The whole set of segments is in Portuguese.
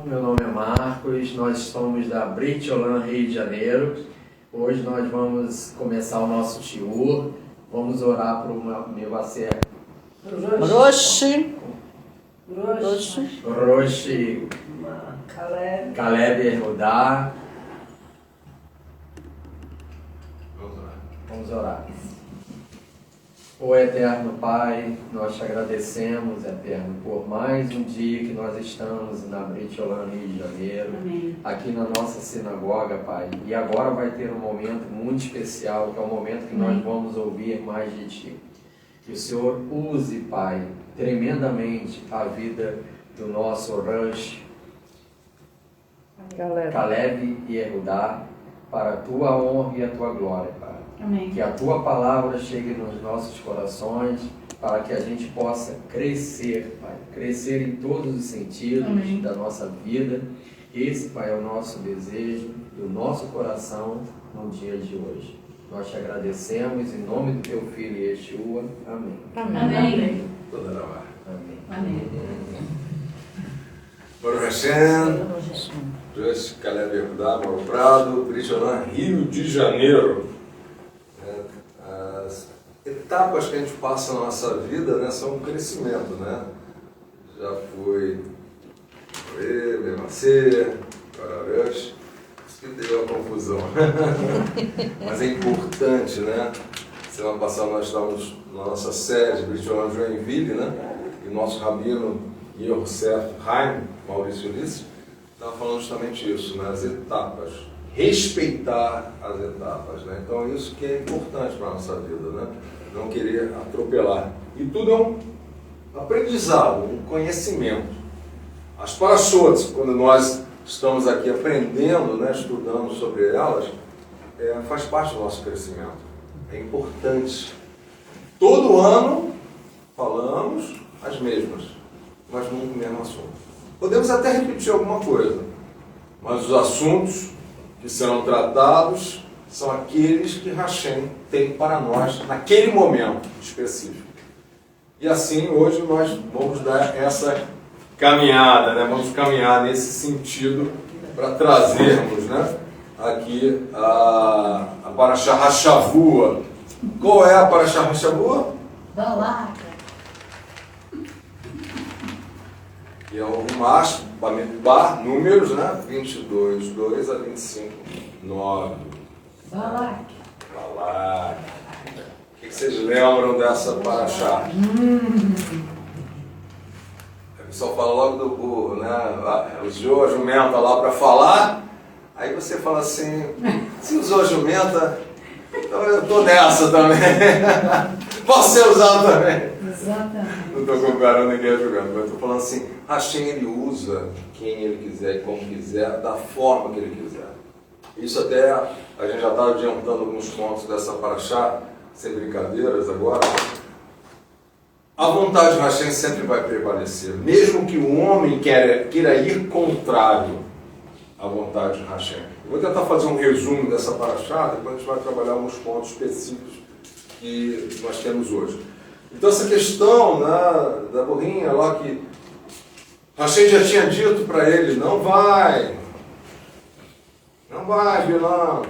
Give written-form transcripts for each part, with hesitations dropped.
meu nome é Marcos, nós somos da Britiolã, Rio de Janeiro. Hoje nós vamos começar o nosso shiur, vamos orar para o meu Vaser Roshi Caleb Erudá. Vamos orar. Ô Eterno Pai, nós te agradecemos, Eterno, por mais um dia que nós estamos na Britiolã, Rio de Janeiro. Amém. Aqui na nossa sinagoga, Pai. E agora vai ter um momento muito especial, que é o momento que nós vamos ouvir mais de Ti. Que o Senhor use, Pai, tremendamente a vida do nosso Rosh Caleb e Erudá, para a Tua honra e a Tua glória, Pai. Amém. Que a Tua palavra chegue nos nossos corações, para que a gente possa crescer, Pai. Crescer em todos os sentidos Amém. da nossa vida. Esse, Pai, é o nosso desejo do nosso coração no dia de hoje. Nós te agradecemos em nome do Teu Filho Yeshua. Amém. Amém. Toda a Amém. Amém. Baruch Hashem, Rosh Caleb Erudá, Mauro Prado, Britiolã, Rio de Janeiro. As etapas que a gente passa na nossa vida, né, são um crescimento, né? Já foi Bemacê, Rosh, isso que deu a confusão. Mas é importante, né? Semana passada nós estávamos na nossa sede, Britiolã Joinville, né? E o nosso rabino Yosef Haim, Maurício Ulisses, estava falando justamente isso, né? As etapas. Respeitar as etapas, né? Então isso que é importante para a nossa vida, né? Não querer atropelar. E tudo é um aprendizado, um conhecimento. As parashotas, quando nós estamos aqui aprendendo, né, estudando sobre elas, faz parte do nosso crescimento. É importante. Todo ano falamos as mesmas, mas nunca o mesmo assunto. Podemos até repetir alguma coisa, mas os assuntos que serão tratados são aqueles que Hashem tem para nós naquele momento específico. E assim, hoje nós vamos dar essa caminhada, né? Vamos caminhar nesse sentido para trazermos, né, aqui a Parashá Hashavua. Qual é a Parashá Hashavua? Balaca. E é o Rumash, Bamidbar, números, né? 22, 2 a 25, 9. Balaca. Balak. O que vocês lembram dessa Parashá? O pessoal fala logo do burro, né? Usou a jumenta lá para falar, aí você fala assim, se usou a jumenta, então eu estou nessa também. Posso ser usado também. Exatamente. Não estou comparando ninguém jogando, mas estou falando assim, Hashem ele usa quem ele quiser e como quiser, da forma que ele quiser. Isso até, a gente já está adiantando alguns pontos dessa Parashá, sem brincadeiras agora. A vontade de Hashem sempre vai prevalecer, mesmo que o homem queira ir contrário à vontade de Hashem. Eu vou tentar fazer um resumo dessa Parashá, depois a gente vai trabalhar alguns pontos específicos que nós temos hoje. Então essa questão, né, da burrinha lá que Hashem já tinha dito para ele, não vai, Bilã,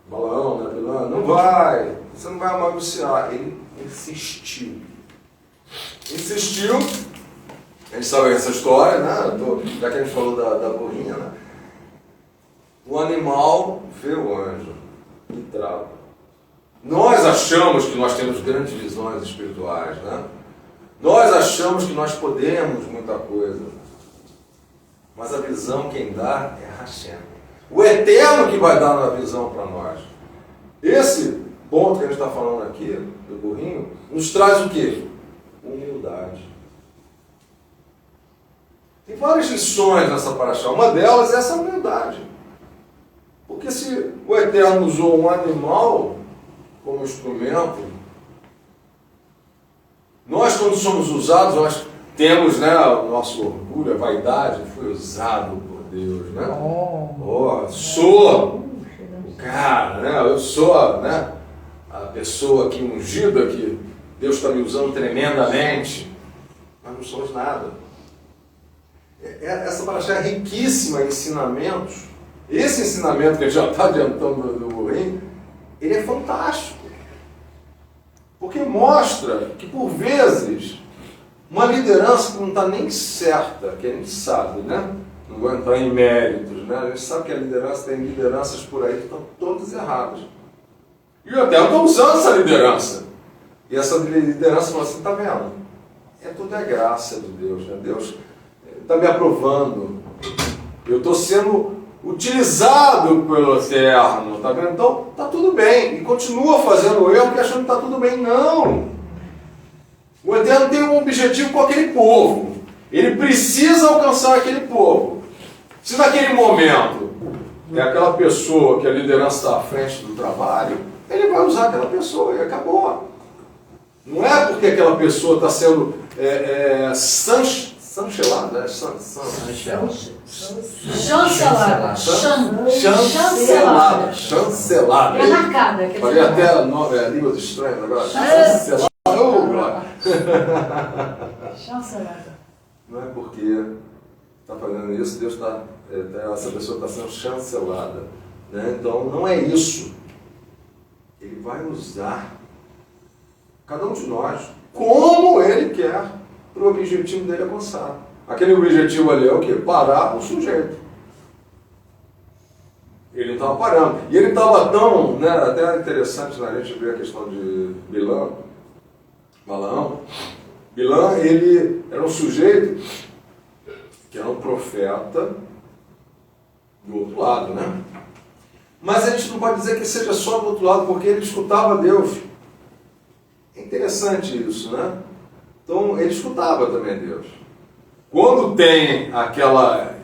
Balaão, né, Bilã, não vai, você não vai amaldiçoar. Ele insistiu, a gente sabe essa história, né, já que a gente falou da burrinha, né, o animal vê o anjo e trava. Nós achamos que nós temos grandes visões espirituais, né? Nós achamos que nós podemos muita coisa. Mas a visão quem dá é Hashem. O Eterno que vai dar a visão para nós. Esse ponto que a gente está falando aqui, do burrinho, nos traz o quê? Humildade. Tem várias lições nessa Parashá. Uma delas é essa humildade. Porque se o Eterno usou um animal como instrumento, nós quando somos usados, nós temos, né, o nosso orgulho, a vaidade, foi usado por Deus, né? Sou o cara, né? Eu sou, né, a pessoa aqui ungida, que Deus está me usando tremendamente, mas não somos nada. Essa paraxá é riquíssima em ensinamentos. Esse ensinamento que a gente já está adiantando do burrinho, ele é fantástico. Porque mostra que, por vezes, uma liderança que não está nem certa, que a gente sabe, né? Não vou entrar em méritos, né? A gente sabe que a liderança tem lideranças por aí que estão todas erradas. E eu até estou usando essa liderança. E essa liderança fala assim, está vendo? Tudo é graça de Deus, né? Deus está me aprovando. Eu estou sendo utilizado pelo Eterno, tá vendo? Então, está tudo bem. E continua fazendo o erro e achando que está tudo bem. Não! O Eterno tem um objetivo com aquele povo. Ele precisa alcançar aquele povo. Se naquele momento é aquela pessoa que a liderança está à frente do trabalho, ele vai usar aquela pessoa e acabou. Não é porque aquela pessoa está sendo chancelada. Chancelada. É marcada. Falei até línguas estranhas agora. Chancelada. Chancelada. Não é porque está fazendo isso, Deus essa pessoa está sendo chancelada. Né? Então, não é isso. Ele vai usar cada um de nós como ele quer para o objetivo dele alcançar. Aquele objetivo ali é o quê? Parar o sujeito. Ele não estava parando. E ele estava tão, né, até interessante, né, a gente ver a questão de Balaão. Bilam, ele era um sujeito que era um profeta do outro lado, né? Mas a gente não pode dizer que seja só do outro lado, porque ele escutava Deus. É interessante isso, né? Então, ele escutava também Deus. Quando tem aquela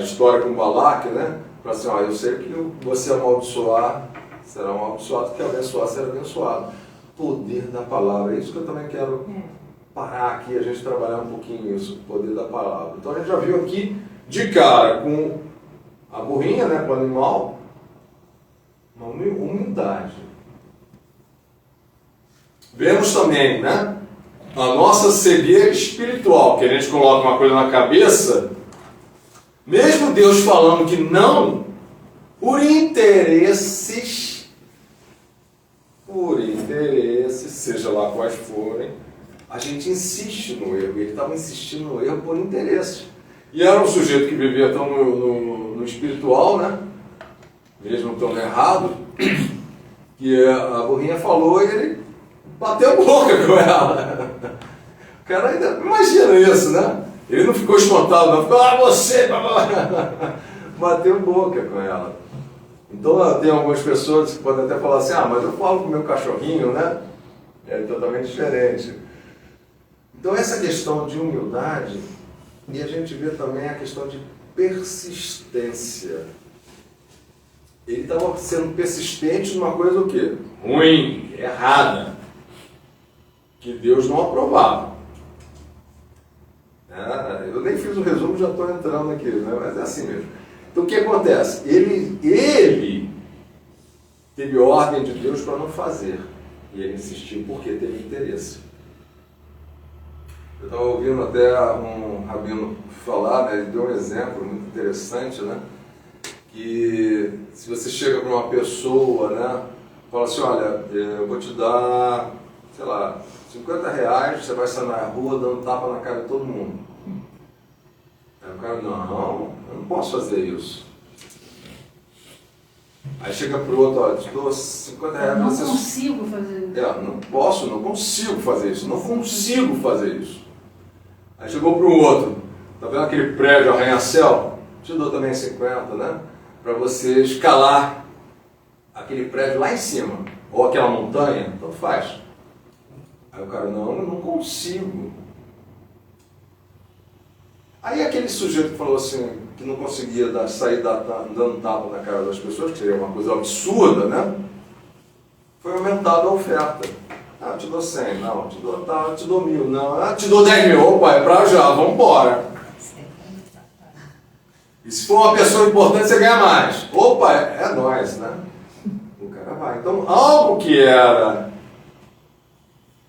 história com Balaque, né? Fala assim, eu sei que você amaldiçoar, será amaldiçoado, que abençoar, será abençoado. Poder da palavra, é isso que eu também quero parar aqui, a gente trabalhar um pouquinho isso, o poder da palavra. Então, a gente já viu aqui, de cara, com a burrinha, né, com o animal, uma humildade. Vemos também, né, a nossa cegueira espiritual, que a gente coloca uma coisa na cabeça, mesmo Deus falando que não, por interesses, seja lá quais forem, a gente insiste no erro. Ele estava insistindo no erro por interesse. E era um sujeito que vivia tão no espiritual, né? Mesmo tão errado, que a burrinha falou e ele bateu boca com ela. O cara ainda, imagina isso, né? Ele não ficou espantado, não ficou, você! Bateu boca com ela. Então tem algumas pessoas que podem até falar assim, mas eu falo com o meu cachorrinho, né? É totalmente diferente. Então essa questão de humildade, e a gente vê também a questão de persistência. Ele estava sendo persistente numa coisa o quê? Ruim, errada, que Deus não aprovava. Eu nem fiz o resumo, já estou entrando aqui, né? Mas é assim mesmo. Então o que acontece? Ele teve ordem de Deus para não fazer. E ele insistiu porque teve interesse. Eu estava ouvindo até um rabino falar, né? Ele deu um exemplo muito interessante, né? Que se você chega para uma pessoa, né? Fala assim, olha, eu vou te dar, sei lá, R$50, você vai sair na rua dando tapa na cara de todo mundo. Aí o cara, não, eu não posso fazer isso. Aí chega pro outro, olha, te dou R$50. Eu não consigo fazer isso. Não consigo fazer isso, não consigo fazer isso. Aí chegou pro outro, tá vendo aquele prédio arranha-céu? Te dou também 50, né? Para você escalar aquele prédio lá em cima, ou aquela montanha, então faz. Aí o cara, não, eu não consigo. Aí aquele sujeito que falou assim, que não conseguia sair dando tapa na cara das pessoas, que seria uma coisa absurda, né? Foi aumentada a oferta. Eu te dou 100, não, te dou 1.000, não, te dou 10 mil, opa, é pra já, vamos embora. E se for uma pessoa importante, você ganha mais. Opa, é nóis, né? O cara vai. Então, algo que era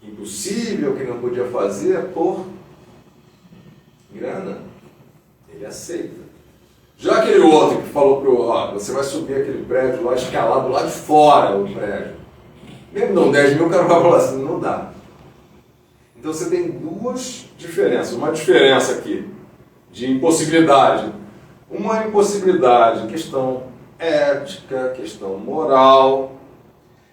impossível, que não podia fazer por grana, Ele aceita. Já aquele outro que falou para o você vai subir aquele prédio lá, escalado lá de fora o prédio. Mesmo não 10 mil, o cara vai falar assim, não dá. Então você tem duas diferenças. Uma diferença aqui de impossibilidade. Uma impossibilidade, questão ética, questão moral.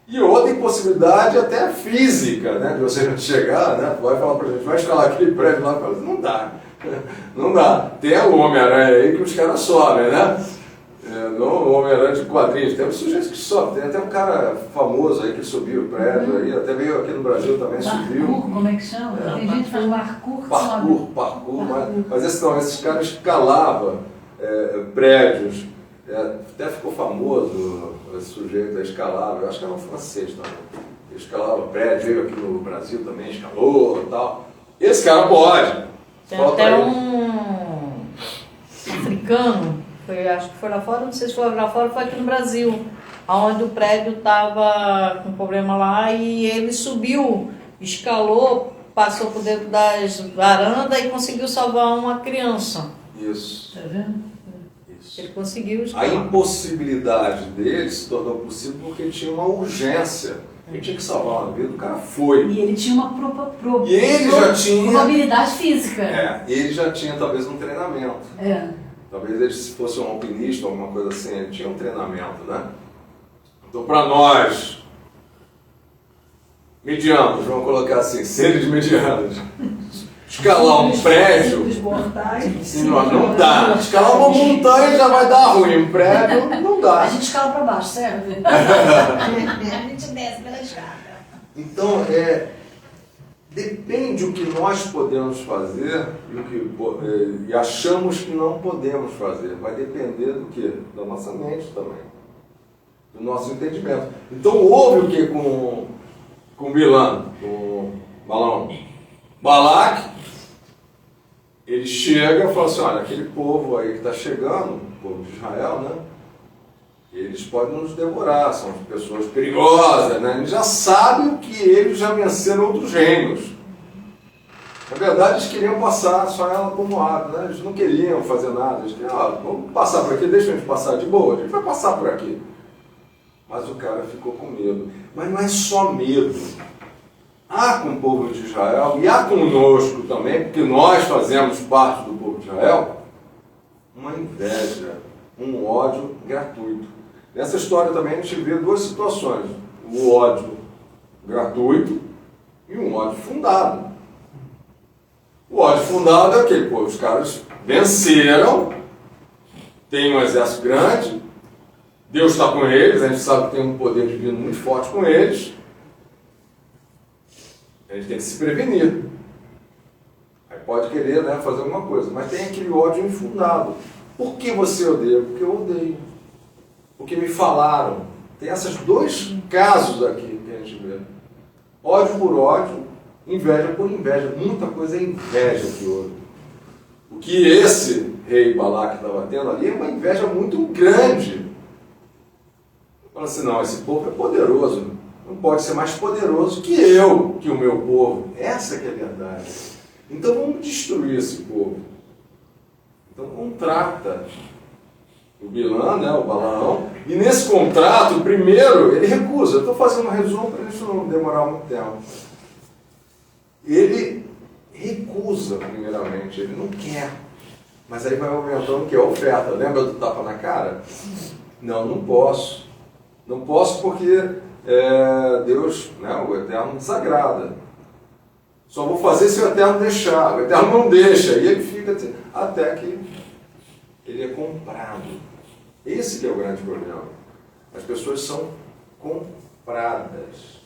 E outra impossibilidade até física, né? De você chegar, né? Vai falar pra gente, vai escalar aquele prédio lá e fala, não dá. Não dá. Tem o Homem-Aranha aí que os caras sobem, né? Não o Homem-Aranha de quadrinhos. Tem sujeitos que sobem. Tem até um cara famoso aí que subiu o prédio aí, até veio aqui no Brasil também, subiu. Como é que chama? Tem gente que faz parkour. Parkour. Mas esses caras escalavam prédios. Até ficou famoso esse sujeito a escalar, eu acho que era um francês também. Ele escalava prédio, veio aqui no Brasil também, escalou e tal. Esse cara pode. Tem até um africano, acho que foi lá fora, não sei se foi lá fora, foi aqui no Brasil, onde o prédio estava com problema lá e ele subiu, escalou, passou por dentro das varandas e conseguiu salvar uma criança. Isso. Tá vendo? Isso. Ele conseguiu A escalar. impossibilidade dele se tornou possível porque tinha uma urgência. Ele tinha que salvar uma vida, o cara foi. E ele tinha uma E ele já tinha... probabilidade física. Ele já tinha talvez um treinamento. Talvez ele, se fosse um alpinista ou alguma coisa assim, ele tinha um treinamento, né? Então, para nós, medianos, vamos colocar assim, seres medianos, escalar um prédio, não dá. Escalar uma montanha já vai dar ruim, um prédio não dá. A gente escala para baixo, serve? A gente desce pela escada. Então, depende do que nós podemos fazer e achamos que não podemos fazer. Vai depender do quê? Da nossa mente também. Do nosso entendimento. Então, houve o que com Bilam, com Balão? Balaque, ele chega e fala assim, olha, aquele povo aí que está chegando, o povo de Israel, né? Eles podem nos devorar, são pessoas perigosas, né? Eles já sabem que eles já venceram outros reinos. Na verdade, eles queriam passar só ela como Moab, né? Eles não queriam fazer nada. Eles queriam, vamos passar por aqui, deixa a gente passar de boa, a gente vai passar por aqui. Mas o cara ficou com medo. Mas não é só medo. Há com o povo de Israel, e há conosco também, porque nós fazemos parte do povo de Israel, uma inveja, um ódio gratuito. Nessa história também a gente vê duas situações. O ódio gratuito e um ódio fundado. O ódio fundado é aquele, os caras venceram, tem um exército grande, Deus está com eles, a gente sabe que tem um poder divino muito forte com eles, a gente tem que se prevenir. Aí pode querer, né, fazer alguma coisa, mas tem aquele ódio infundado. Por que você odeia? Porque eu odeio. Porque me falaram. Tem esses dois casos aqui que a gente vê. Ódio por ódio, inveja por inveja. Muita coisa é inveja que houve. O que esse rei Balaque estava tendo ali é uma inveja muito grande. Fala assim, não, esse povo é poderoso. Não pode ser mais poderoso que eu, que o meu povo. Essa que é a verdade. Então vamos destruir esse povo. Então contrata o Bilam, né, o Balaão, e nesse contrato, primeiro, ele recusa. Eu estou fazendo um resumo para isso não demorar muito tempo. Ele recusa, primeiramente, ele não quer. Mas aí vai aumentando o que? A oferta. Lembra do tapa na cara? Não, não posso. Não posso porque Deus, né, o Eterno, desagrada. Só vou fazer se o Eterno deixar. O Eterno não deixa. E ele fica até que ele é comprado. Esse que é o grande problema. As pessoas são compradas.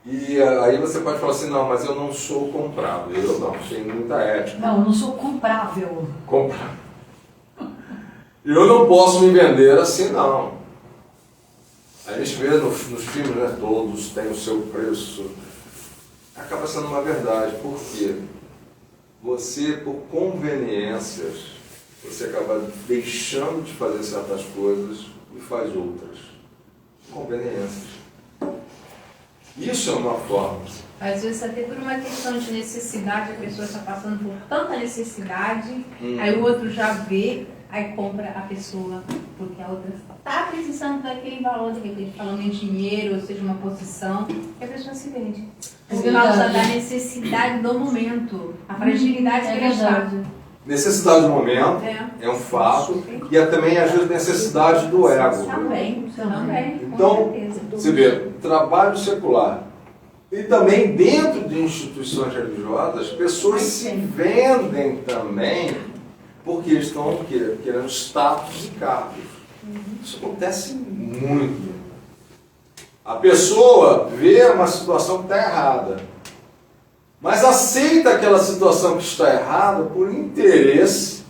E aí você pode falar assim, não, mas eu não sou comprado. Eu não, tenho muita ética. Não, eu não sou comprável. Comprado. Eu não posso me vender assim, não. A gente vê nos filmes, né, todos têm o seu preço. Acaba sendo uma verdade. Por quê? Você, por conveniências, você acaba deixando de fazer certas coisas e faz outras. Conveniências. Isso é uma forma. Às vezes até por uma questão de necessidade, a pessoa está passando por tanta necessidade, aí o outro já vê, aí compra a pessoa, porque a outra está precisando daquele valor, de repente, falando em dinheiro, ou seja, uma posição, e a pessoa se vende. Por causa da necessidade do momento, a fragilidade que ele está. Necessidade do momento é um fato, e é também às vezes necessidade do ego. Também, Então, com certeza. você vê, trabalho secular. E também dentro de instituições religiosas, pessoas se vendem também porque estão o quê? Querendo status e cargos. Isso acontece muito. A pessoa vê uma situação que está errada, mas aceita aquela situação que está errada por interesse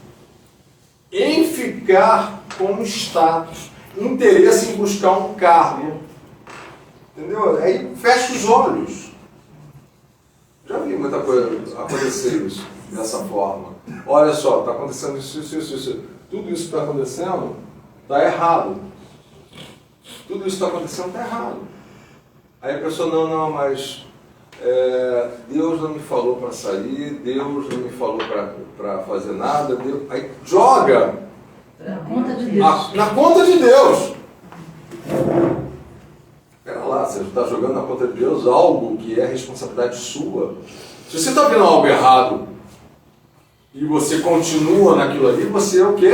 em ficar com status, interesse em buscar um cargo. Entendeu? Aí fecha os olhos. Já vi muita coisa acontecer isso dessa forma. Olha só, está acontecendo isso. Tudo isso que está acontecendo está errado. Tudo isso que está acontecendo está errado. Aí a pessoa, não, mas Deus não me falou para sair, Deus não me falou para fazer nada. Deus... Aí joga Na conta de Deus. na conta de Deus. Pera lá, você está jogando na conta de Deus algo que é responsabilidade sua. Se você está vendo algo errado e você continua naquilo ali, você é o quê?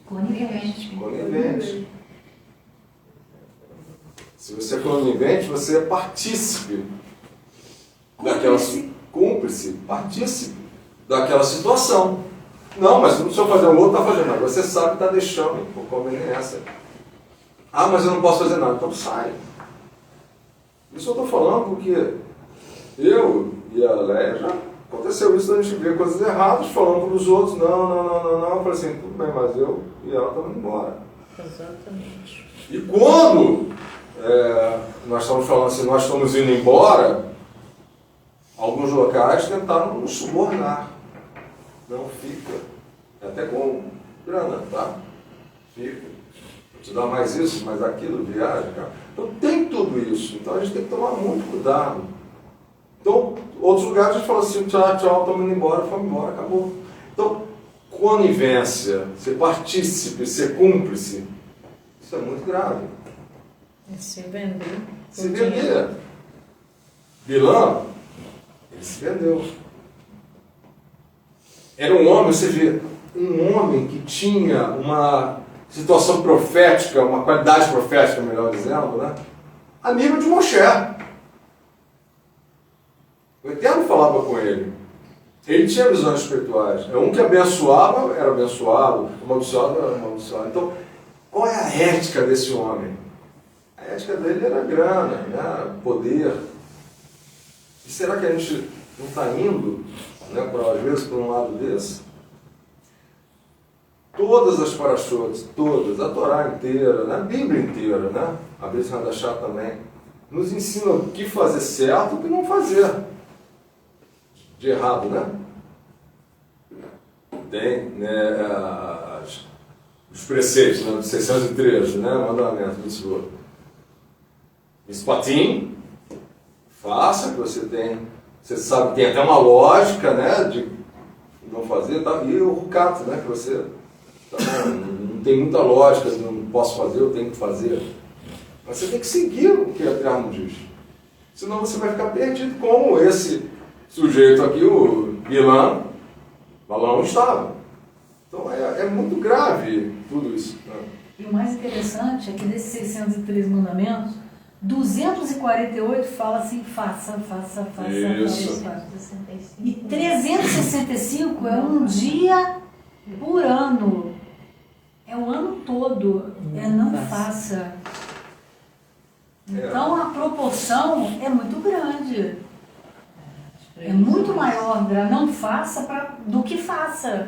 Conivente. Conivente. Se você é conivente, você é partícipe daquela... Cúmplice, partícipe daquela situação. Não, mas se eu fazer o outro, está fazendo nada. Você sabe que está deixando por conveniência. Ah, mas eu não posso fazer nada. Então sai. Isso eu estou falando porque eu e a Leia já aconteceu isso, a gente vê coisas erradas, falando para os outros, não. Eu falei assim, tudo bem, mas eu e ela estamos indo embora. Exatamente. E quando nós estamos falando assim, nós estamos indo embora, alguns locais tentaram nos subornar. Não fica. Até com grana, tá? Fica. Te dá mais isso, mais aquilo, viagem, cara. Então tem tudo isso. Então a gente tem que tomar muito cuidado. Então, outros lugares a gente fala assim, tchau, estamos indo embora, fomos embora, acabou. Então, conivência, ser partícipe, ser cúmplice, isso é muito grave. Se vender. Se vender. Bilã, ele se vendeu. Era um homem, você vê, um homem que tinha uma situação profética, uma qualidade profética, melhor dizendo, né? Amigo de Moshe. O Eterno falava com ele. Ele tinha visões espirituais. Um que abençoava, era abençoado, amaldiçoado, era amaldiçoado. Então, qual é a ética desse homem? A ética dele era grana, né? Poder. E será que a gente não está indo, né, às vezes, por um lado desse? Todas as parashotes, todas, a Torá inteira, né, a Bíblia inteira, né, a Brit Hadashah também, nos ensina o que fazer certo e o que não fazer de errado, né? Tem, né, os preceitos, né, dos 613, né, mandamento do Senhor. Mispatim, faça que você tem, você sabe que tem até uma lógica, né, de não fazer, tá? E o rucato, né, que você não tem muita lógica, não posso fazer, eu tenho que fazer. Mas você tem que seguir o que o Eterno diz. Senão você vai ficar perdido como esse sujeito aqui, o Balão estava. Então é muito grave tudo isso. Né? E o mais interessante é que desses 603 mandamentos, 248 fala assim, faça. Isso. E 365 é um dia por ano. É o ano todo. Não faça. Então a proporção é muito grande. É muito maior não faça do que faça.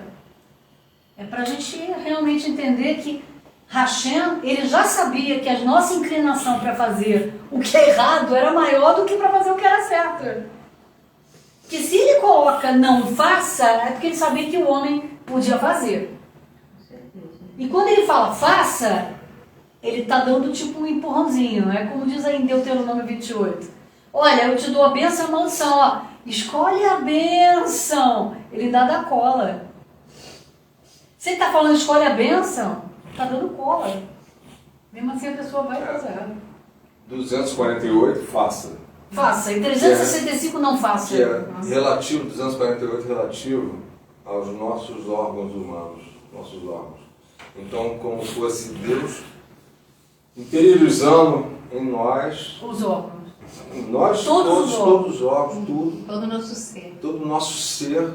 É para a gente realmente entender que Hashem, ele já sabia que a nossa inclinação para fazer o que é errado era maior do que para fazer o que era certo. Que se ele coloca não faça, é porque ele sabia que o homem podia fazer. E quando ele fala faça, ele está dando tipo um empurrãozinho. É como diz aí em Deuteronômio 28. Olha, eu te dou a bênção e a maldição, ó. Escolhe a bênção. Ele dá da cola. Se ele está falando escolhe a bênção, está dando cola. Mesmo assim a pessoa vai fazer. 248, faça. Faça. E 365 não faça. Que é relativo, 248 relativo aos nossos órgãos humanos, nossos órgãos. Então, como fosse Deus interiorizando em nós, Os órgãos. nós todos os órgãos, tudo, Todo o nosso ser. todo o nosso ser,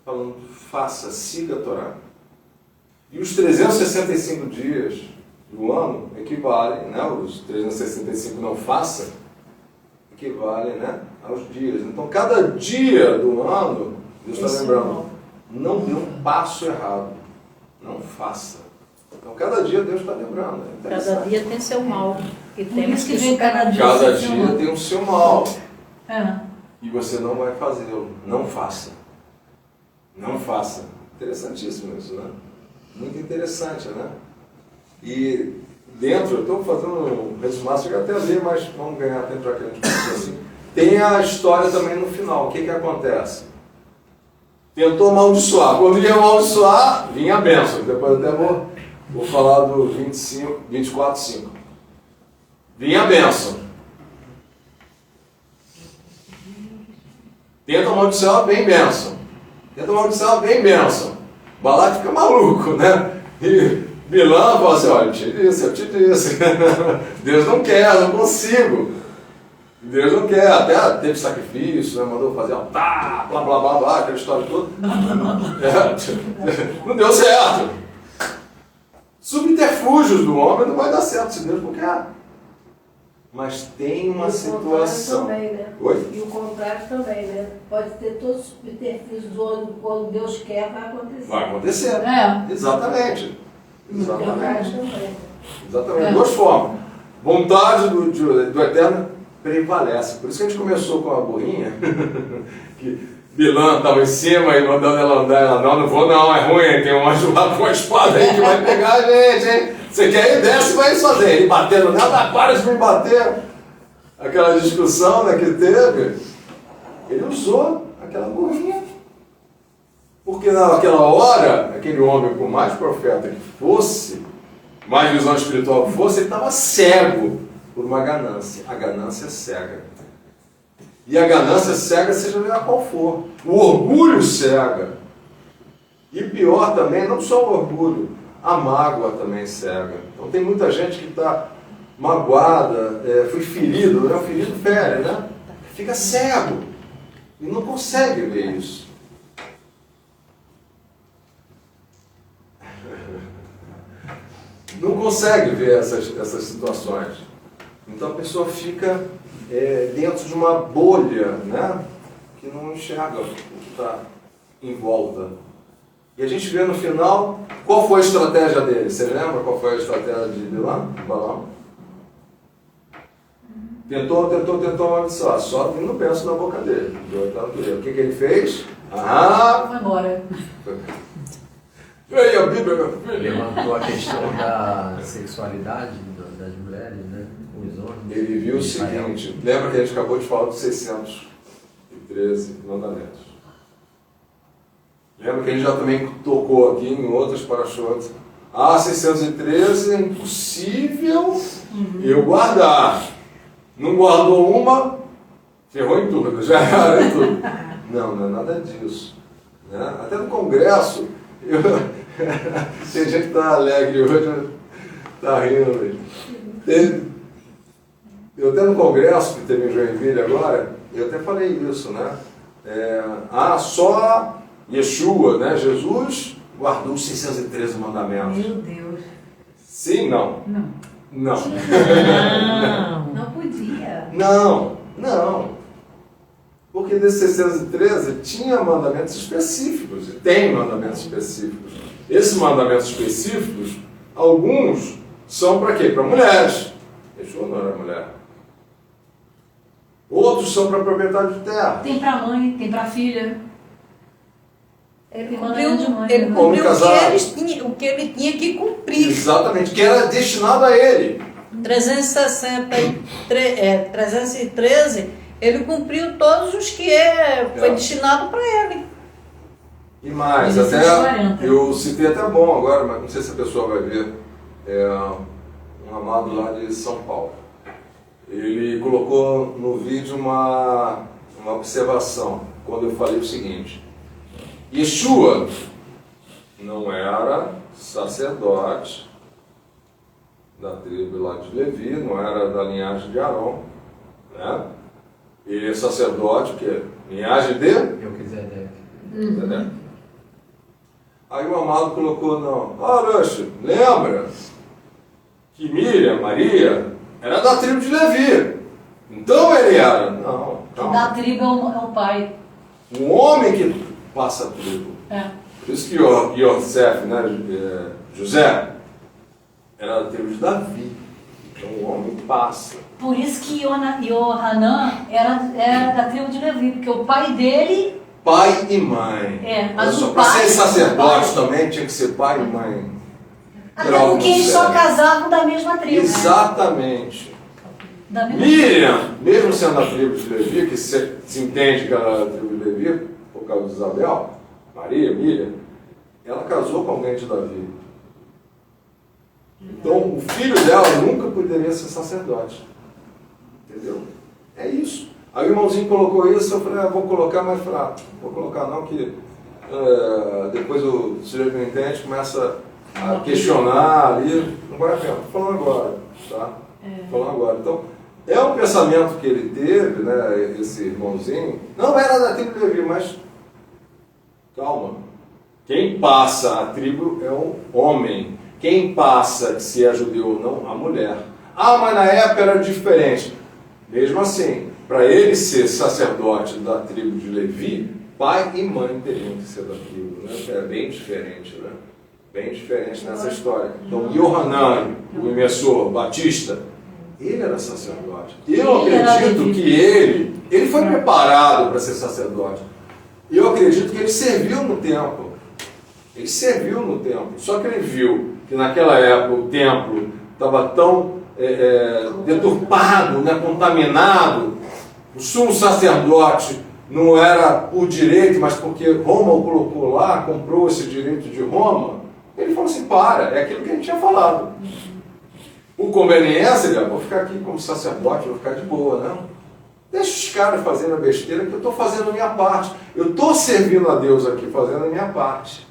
falando, faça, siga a Torá. E os 365 dias do ano equivalem, né, os 365 não faça, equivalem, né, aos dias. Então, cada dia do ano, Deus está lembrando, não dê um passo errado, não faça. Então, cada dia Deus está lembrando. É Cada dia tem seu mal. E Por temos isso que vem cada dia. Cada seu dia mal. tem o seu mal. É. E você não vai fazê-lo. Não faça. Não faça. Interessantíssimo isso, né? Muito interessante, né? E dentro, eu estou fazendo um resumo, chega até a ler, mas vamos ganhar tempo já que a gente pensou assim. Tem a história também no final. O que acontece? Tentou amaldiçoar. Quando ia amaldiçoar, vinha a bênção. Depois eu até vou falar do 24:5. Vinha a bênção. Tenta amaldiçoar, vem bênção. Tenta amaldiçoar, vem bênção. Balaque fica maluco, né? E Bilã fala assim, olha, eu te disse. Deus não quer, não consigo. Deus não quer. Até teve sacrifício, né? Mandou fazer altar, blá, blá, blá, blá, aquela história toda. Não deu certo. Subterfúgios do homem não vai dar certo se Deus não quer. Mas tem uma situação. Também, né? Oi? E o contrário também, né? Pode ter todos os subterfúgios do homem, quando Deus quer, vai acontecer. Vai acontecer. É. Exatamente. O contrário Exatamente. também. Exatamente. Duas formas. Vontade do Eterno prevalece. Por isso que a gente começou com a burrinha, que Bilã estava em cima e mandando ela andar. Ela, não vou não, é ruim, tem um anjo lá com a espada aí que vai pegar a gente, hein? Você quer ir, desce e vai sozinho. Ele batendo nela, para de me bater. Aquela discussão, né, que teve, ele usou aquela burrinha. Porque naquela hora, aquele homem, por mais profeta que fosse, mais visão espiritual que fosse, ele estava cego por uma ganância. A ganância é cega. E a ganância cega, seja lá qual for. O orgulho cega. E pior também, não só o orgulho, a mágoa também cega. Então tem muita gente que está magoada, foi ferido, né? O ferido fere, né? Fica cego e não consegue ver isso. Não consegue ver essas situações. Então a pessoa fica dentro de uma bolha, né? Que não enxerga o que está em volta. E a gente vê no final, qual foi a estratégia dele? Você lembra qual foi a estratégia de Balaão? Tentou amaldiçoar, só que não pensa na boca dele. O que ele fez? Foi embora. E aí a Bíblia, meu filho? Levantou a questão da sexualidade das mulheres, né? Os homens. Ele viu o seguinte, lembra que a gente acabou de falar dos 613 mandamentos. Lembra que a gente já também tocou aqui em outras paraxotes. 613 é impossível eu guardar. Não guardou uma, ferrou em tudo, já era em tudo. Não é nada disso. Né? Até no Congresso, tem gente que está alegre hoje, está rindo. Eu até no Congresso, que teve em Joinville agora, eu até falei isso, né? Só Yeshua, né? Jesus guardou os 613 mandamentos. Meu Deus. Sim, não. Não. Não. Não podia. Não. Porque desses 613 tinha mandamentos específicos, e tem mandamentos específicos. Esses mandamentos específicos, alguns são para quê? Para mulheres. Yeshua não era mulher. Outros são para proprietário de terra. Tem pra mãe, tem pra filha. Ele Tem cumpriu, mandamento de mãe, ele né? cumpriu o que casado. eles tinham, porque ele tinha que cumprir. Exatamente, que era destinado a ele. 313, ele cumpriu todos os que foi destinado para ele. E mais, 1640. eu citei até bom agora, mas não sei se a pessoa vai ver, um amado lá de São Paulo. Ele colocou no vídeo uma observação, quando eu falei o seguinte: Yeshua não era sacerdote da tribo lá de Levi, não era da linhagem de Arão, né? Ele é sacerdote, que é linhagem de Melquisedeque. Entendeu? Aí o amado colocou, não, Rush, lembra que Miriam, Maria, era da tribo de Levi. Então ele era. Não, Que calma. da tribo é o pai. Um homem que passa a tribo. É. Por isso que Yosef, né, José, era da tribo de Davi. Então o homem passa. Por isso que Yohanan era da tribo de Levi, porque o pai dele... Pai e mãe. Mas o para pai... ser sacerdote também tinha que ser pai e mãe. Até porque eles só casavam da mesma tribo. Exatamente. Né? Da mesma Miriam, mesmo sendo da tribo de Levi, que se entende que ela era da tribo de Levi, por causa de Isabel, Maria, Miriam, ela casou com alguém de Davi. Então, o filho dela nunca poderia ser sacerdote. Entendeu? É isso. Aí o irmãozinho colocou isso, eu falei, vou colocar, mas falei, vou colocar não, que depois o superintendente começa a questionar ali, não vai a pena, estou falando agora, tá? Falando agora. Então, é um pensamento que ele teve, né, esse irmãozinho, não era da tribo de Levi, mas calma. Quem passa a tribo é o homem. Quem passa, se é judeu ou não, a mulher. Mas na época era diferente. Mesmo assim, para ele ser sacerdote da tribo de Levi, pai e mãe teriam que ser da tribo, né? É bem diferente, né? Bem diferente nessa história. Então, Yohanan, o emissor batista, ele era sacerdote. Eu acredito que ele foi preparado para ser sacerdote. Eu acredito que ele serviu no templo. Ele serviu no templo. Só que ele viu que naquela época o templo estava tão deturpado, né, contaminado. O sumo sacerdote não era por direito, mas porque Roma o colocou lá, comprou esse direito de Roma. Ele falou assim, é aquilo que a gente tinha falado. Por conveniência, ele vou ficar aqui como sacerdote, vou ficar de boa, não. Deixa os caras fazendo a besteira que eu estou fazendo a minha parte. Eu estou servindo a Deus aqui, fazendo a minha parte.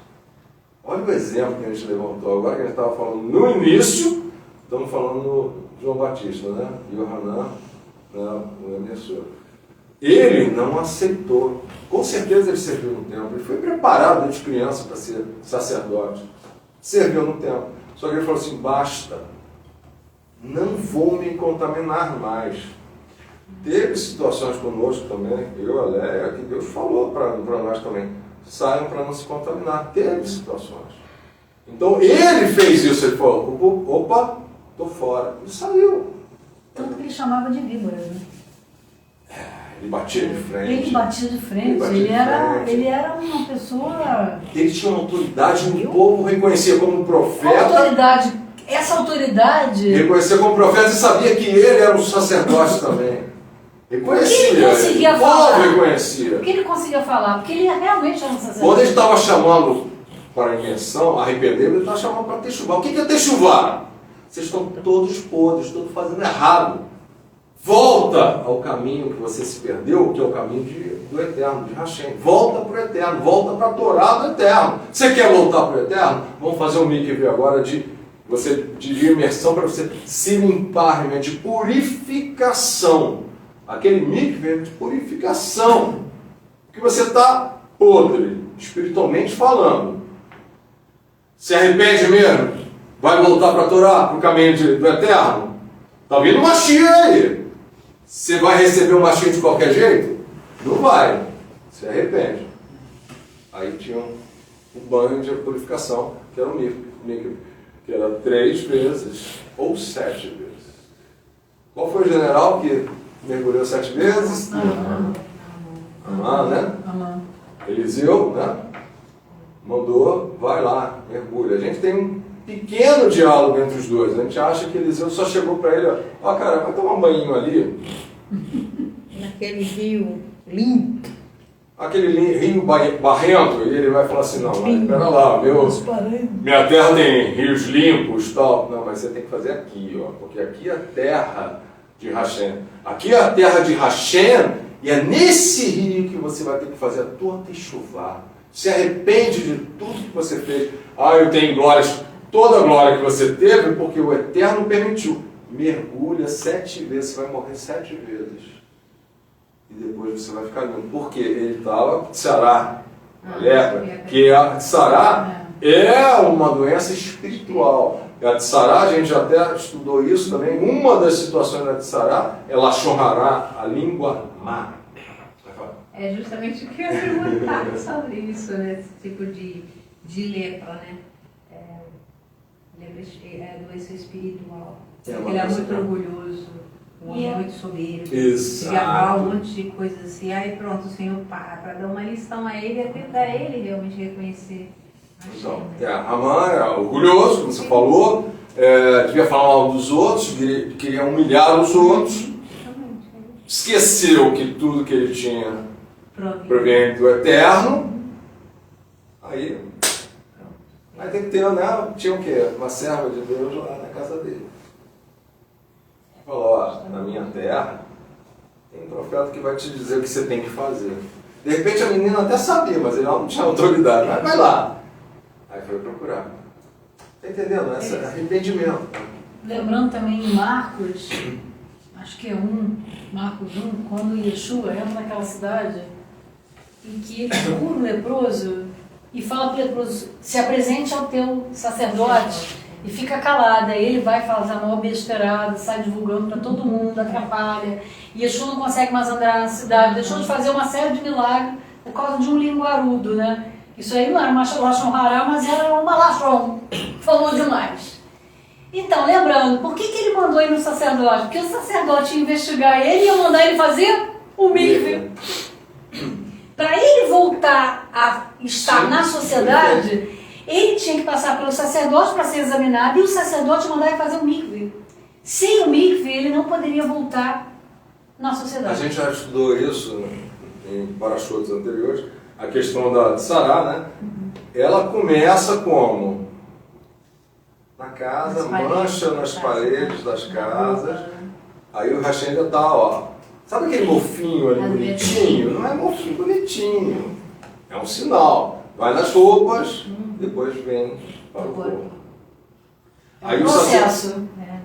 Olha o exemplo que a gente levantou agora, que a gente estava falando no início, estamos falando no João Batista, né? Yohanan, né? O emissor. Ele não aceitou. Com certeza ele serviu no templo. Ele foi preparado desde criança para ser sacerdote. Serviu no templo. Só que ele falou assim, basta. Não vou me contaminar mais. Teve situações conosco também, eu, a Léa, que Deus falou para nós também. Saiam para não se contaminar. Teve situações. Então ele fez isso. Ele falou, opa, estou fora. E saiu. Tanto que ele chamava de víbora, né? Ele batia de frente. Ele batia de frente. Ele era uma pessoa... Ele tinha uma autoridade, o povo reconhecia como profeta. Essa autoridade... Reconhecia como profeta e sabia que ele era um sacerdote também. Reconhecia. Ele conseguia o falar. povo reconhecia. O que ele conseguia falar? Porque ele realmente era um sacerdote. Quando ele estava chamando para a invenção, arrepender, ele estava chamando para techuvá. O que é techuvá? Vocês estão todos podres, todos fazendo errado. Volta ao caminho que você se perdeu, que é o caminho do Eterno, de Hashem. Volta para o Eterno, volta para a Torá do Eterno. Você quer voltar para o Eterno? Vamos fazer um mikve agora de imersão para você se limpar, de purificação. Aquele mikve de purificação. Porque você está podre, espiritualmente falando. Se arrepende mesmo? Vai voltar para a Torá, para o caminho do Eterno? Está vindo uma chia aí. Você vai receber uma chia de qualquer jeito? Não vai. Se arrepende. Aí tinha um banho de purificação, que era o mikve, que era 3 vezes ou 7 vezes. Qual foi o general que mergulhou 7 vezes? Amã, né? Amã. Eliseu, né? mandou, vai lá, mergulha. A gente tem um pequeno diálogo entre os dois. A gente acha que Eliseu só chegou para ele, ó, cara, vai tomar um banho ali. Naquele rio limpo. Aquele rio barrento, e ele vai falar assim, não, mas espera lá, minha terra tem rios limpos e tal. Não, mas você tem que fazer aqui, ó, porque aqui é a terra de Hashem. Aqui é a terra de Hashem, e é nesse rio que você vai ter que fazer a tua techuvá. Se arrepende de tudo que você fez. Ah, eu tenho glórias, toda a glória que você teve, porque o Eterno permitiu. Mergulha 7 vezes, você vai morrer 7 vezes. E depois você vai ficar limpo. Porque ele estava com Tsará, a lepra, que a Tsará é uma doença espiritual. E a Tsará, a gente já até estudou isso também, uma das situações da Tsará é Lashon Hará, a língua má. É justamente o que eu ia perguntar sobre isso, né? Esse tipo de lepra, né? Doença espiritual. Ele é muito orgulhoso, um homem muito soberbo. Exato. Ele falar um monte de coisas assim, aí pronto, o Senhor para dar uma lição a ele, até para ele realmente reconhecer. Então, Amã era orgulhoso, como você falou, devia falar mal dos outros, queria humilhar os outros, esqueceu que tudo que ele tinha provém do Eterno. Aí tem que ter, né? Tinha o quê? Uma serva de Deus lá na casa dele. Falou, ó, na minha terra tem um profeta que vai te dizer o que você tem que fazer. De repente a menina até sabia, mas ele não tinha autoridade. Mas vai lá. Aí foi procurar. Tá entendendo? Esse é arrependimento. Lembrando também em Marcos, acho que é Marcos 1, quando Yeshua entra naquela cidade em que ele cura o leproso e fala para o leproso, se apresente ao teu sacerdote e fica calado. Aí ele vai fazer a maior besteirada, sai divulgando para todo mundo, atrapalha. E Yeshua não consegue mais andar na cidade, deixou de fazer uma série de milagres por causa de um linguarudo, né? Isso aí não era uma Lashon Hará, mas era uma Lashon. Falou demais. Então, lembrando, por que ele mandou ir no sacerdote? Porque o sacerdote ia investigar ele e ia mandar ele fazer o mikve. Para ele voltar a estar na sociedade, ele tinha que passar pelo sacerdote para ser examinado e o sacerdote mandar ele fazer o mikve. Sem o mikve, ele não poderia voltar na sociedade. A gente já estudou isso em parashotos anteriores, a questão da Tsará, né? Ela começa como? Na casa, mancha nas paredes das casas, aí o Hashem ainda está, ó. Sabe aquele mofinho ali bonitinho? Não é mofinho bonitinho, é um sinal. Vai nas roupas, depois vem para o corpo.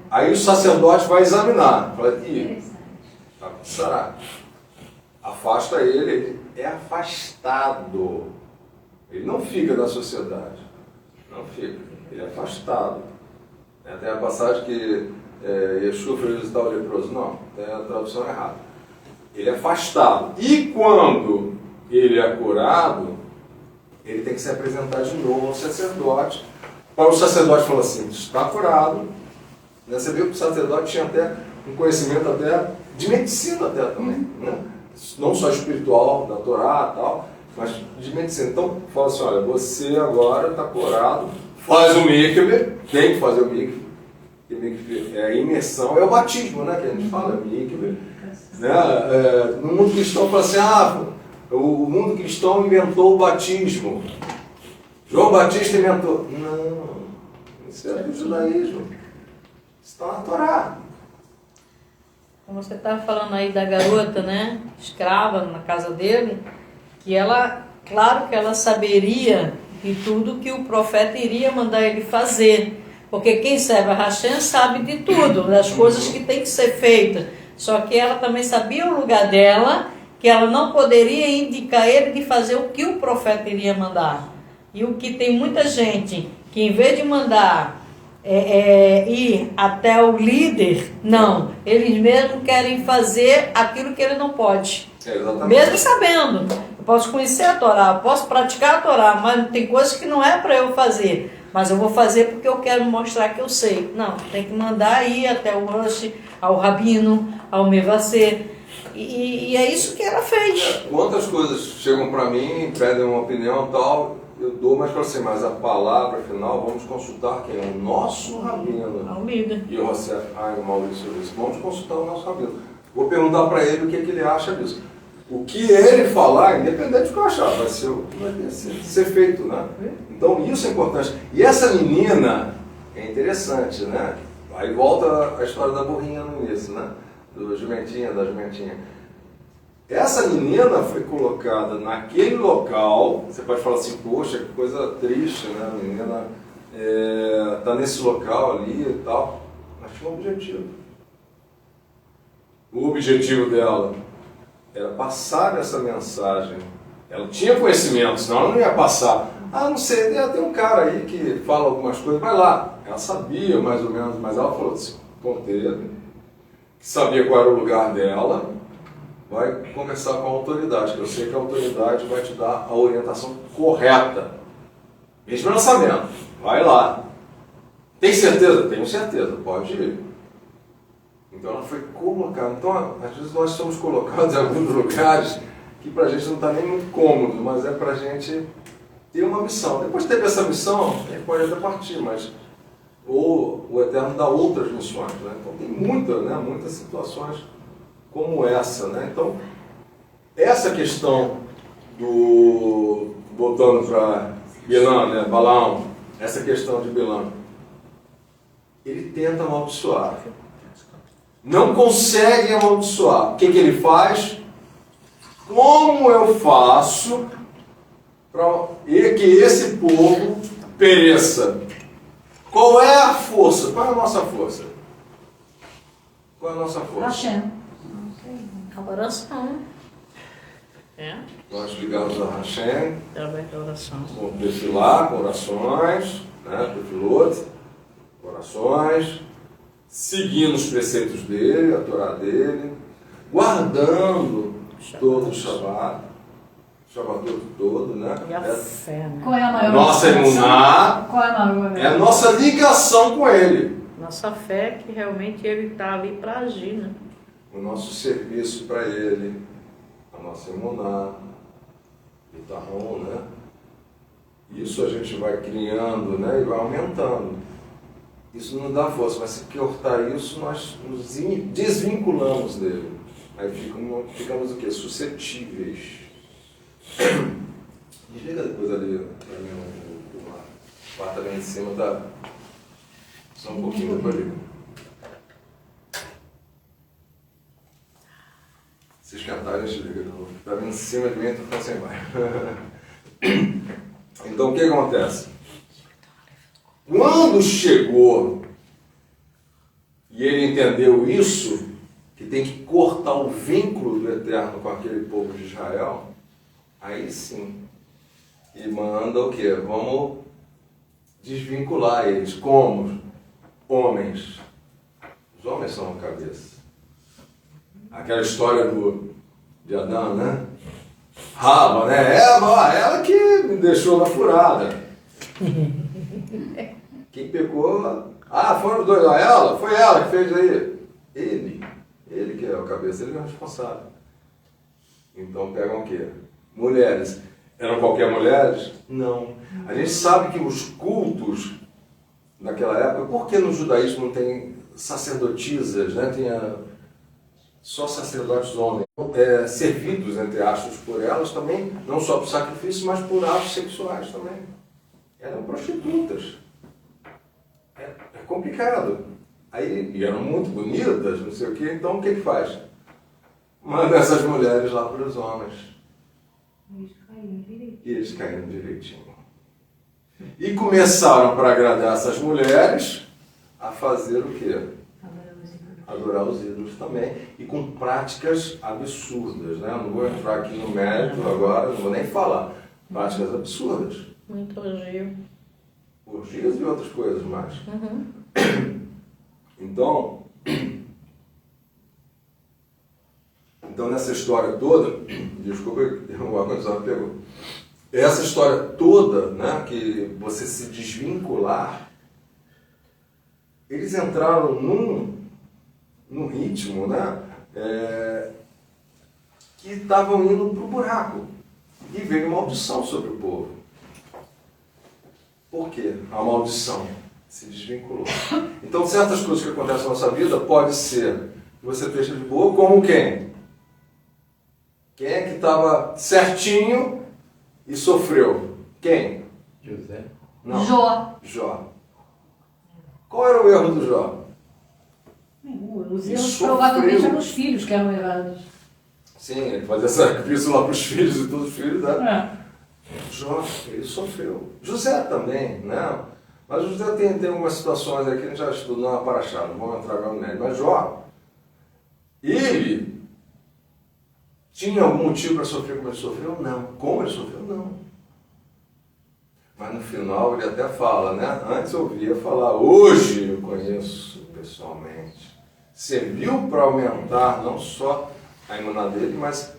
Aí o sacerdote vai examinar. Fala, ih, está com Tsará. Afasta ele é afastado. Ele não fica da sociedade. Não fica. Ele é afastado. Tem a passagem que Yeshua foi visitar o leproso. Não, tem a tradução errada. Ele é afastado. E quando ele é curado, ele tem que se apresentar de novo ao sacerdote. Para o sacerdote falar assim, está curado. Você viu que o sacerdote tinha até um conhecimento até de medicina até também. Né? Não só espiritual, da Torá e tal, mas de medicina. Então, fala assim, olha, você agora está curado, faz o mikve, tem que fazer o mikve. É a imersão, é o batismo, né, que a gente fala, mikve. Né? No mundo cristão, fala assim, o mundo cristão inventou o batismo. João Batista inventou. Não, isso é do judaísmo. Isso está na Torá. Como você estava falando aí da garota, né, escrava na casa dele, que ela, claro que ela saberia de tudo que o profeta iria mandar ele fazer, porque quem serve a Hashem sabe de tudo, das coisas que tem que ser feitas, só que ela também sabia o lugar dela, que ela não poderia indicar ele de fazer o que o profeta iria mandar. E o que tem muita gente que em vez de mandar ir até o líder, não, eles mesmos querem fazer aquilo que ele não pode. Mesmo sabendo, eu posso conhecer a Torá, eu posso praticar a Torá, mas tem coisas que não é para eu fazer, mas eu vou fazer porque eu quero mostrar que eu sei. Não, tem que mandar ir até o Rosh, ao Rabino, ao Mevasser, e é isso que ela fez. Quantas coisas chegam para mim, pedem uma opinião e tal, eu dou, mas para assim, mas a palavra final, vamos consultar quem? O nosso rabino. Ao líder. E o José, o Maurício disse, vamos consultar o nosso rabino. Vou perguntar para ele o que ele acha disso. O que ele falar, independente do que eu achar, vai ser feito, né? Então isso é importante. E essa menina é interessante, né? Aí volta a história da burrinha no início, né? Da jumentinha. Essa menina foi colocada naquele local, você pode falar assim, poxa, que coisa triste, né? A menina tá nesse local ali e tal, mas tinha um objetivo. O objetivo dela era passar essa mensagem. Ela tinha conhecimento, senão ela não ia passar. Ah, não sei, tem um cara aí que fala algumas coisas, vai lá. Ela sabia mais ou menos, mas ela falou assim, ponteiro, que sabia qual era o lugar dela, vai conversar com a autoridade, que eu sei que a autoridade vai te dar a orientação correta. Mesmo ela sabendo, vai lá. Tem certeza? Tenho certeza, pode ir. Então ela foi colocada. Então, às vezes nós somos colocados em alguns lugares que para a gente não está nem muito cômodo, mas é para a gente ter uma missão. Depois de ter essa missão, a gente pode até partir, mas ou o Eterno dá outras missões. Né? Então tem muitas situações como essa. Né? Então, essa questão do... voltando para Bilam, né? Balaão, essa questão de Bilam, ele tenta amaldiçoar. Não consegue amaldiçoar. O que ele faz? Como eu faço para que esse povo pereça? Qual é a força? Qual é a nossa força? Qual é a nossa força? Hashem. A oração. Nós ligamos a Hashem, Através da oração. com tefilá, com orações, né? Tefilot, orações, seguindo os preceitos dele, a Torá dele, guardando todo o Shabbat todo, né? E a fé, né? Qual é a maior Nossa oração? emuná Qual é a maior é a nossa ligação com ele, Nossa fé é que realmente ele está ali para agir, né? o nosso serviço para ele, a nossa emuná, o Tahon, né? Isso a gente vai criando, né? E vai aumentando. Isso não dá força, mas se cortar isso, nós nos desvinculamos dele. Aí ficamos o quê? Suscetíveis. Desliga depois ali para mim o apartamento em cima, tá? Só um pouquinho depois ali. Se esquentarem, desliga de novo. Tá vindo em cima de mim, então fica sem baixo. Então o que acontece? Quando chegou e ele entendeu isso, que tem que cortar o vínculo do Eterno com aquele povo de Israel, aí sim, e manda o quê? Vamos desvincular eles. Como? Homens. Os homens são a cabeça. Aquela história de Adão, né? Rava, né? Ela que me deixou na furada. Quem pecou? Foram os dois. Ela? Foi ela que fez aí. Ele que é o cabeça, ele é o responsável. Então pegam o quê? Mulheres. Eram qualquer mulheres? Não. A gente sabe que os cultos naquela época, por que no judaísmo não tem sacerdotisas, né? Tinha só sacerdotes homens, servidos, entre aspas, por elas também, não só por sacrifício, mas por atos sexuais também. Eram prostitutas. É complicado. Aí, e eram muito bonitas, não sei o quê, então o que faz? Manda essas mulheres lá para os homens. E eles caíram direitinho. E começaram, para agradar essas mulheres, a fazer o quê? Adorar os ídolos também, e com práticas absurdas, né? Não vou entrar aqui no mérito agora, não vou nem falar. Práticas absurdas. Muito elogio. Orgias e outras coisas mais. Uhum. Então, nessa história toda, desculpa, o ar-condicionado pegou. Essa história toda, né, que você se desvincular, eles entraram num ritmo, né, que estavam indo para o buraco. E veio maldição sobre o povo. quê? A maldição se desvinculou. Então, certas coisas que acontecem na nossa vida pode ser que você esteja de boa, como quem? Quem é que estava certinho e sofreu? Quem? José. Não. Jó. Qual era o erro do Jó? Os E erros sofreu. provavelmente eram os filhos que eram errados. Sim, ele fazia sacrifício lá para os filhos e todos os filhos, né? É. Jó, ele sofreu. José também, né? Mas José tem algumas situações aqui, a gente já estudou na Paraxá, não vamos entrar agora nele. Mas Jó, ele tinha algum motivo para sofrer como ele sofreu? Não. Como ele sofreu? Não. Mas no final ele até fala, né? Antes eu ouvia falar, hoje eu conheço pessoalmente. Serviu para aumentar não só a imunidade dele, mas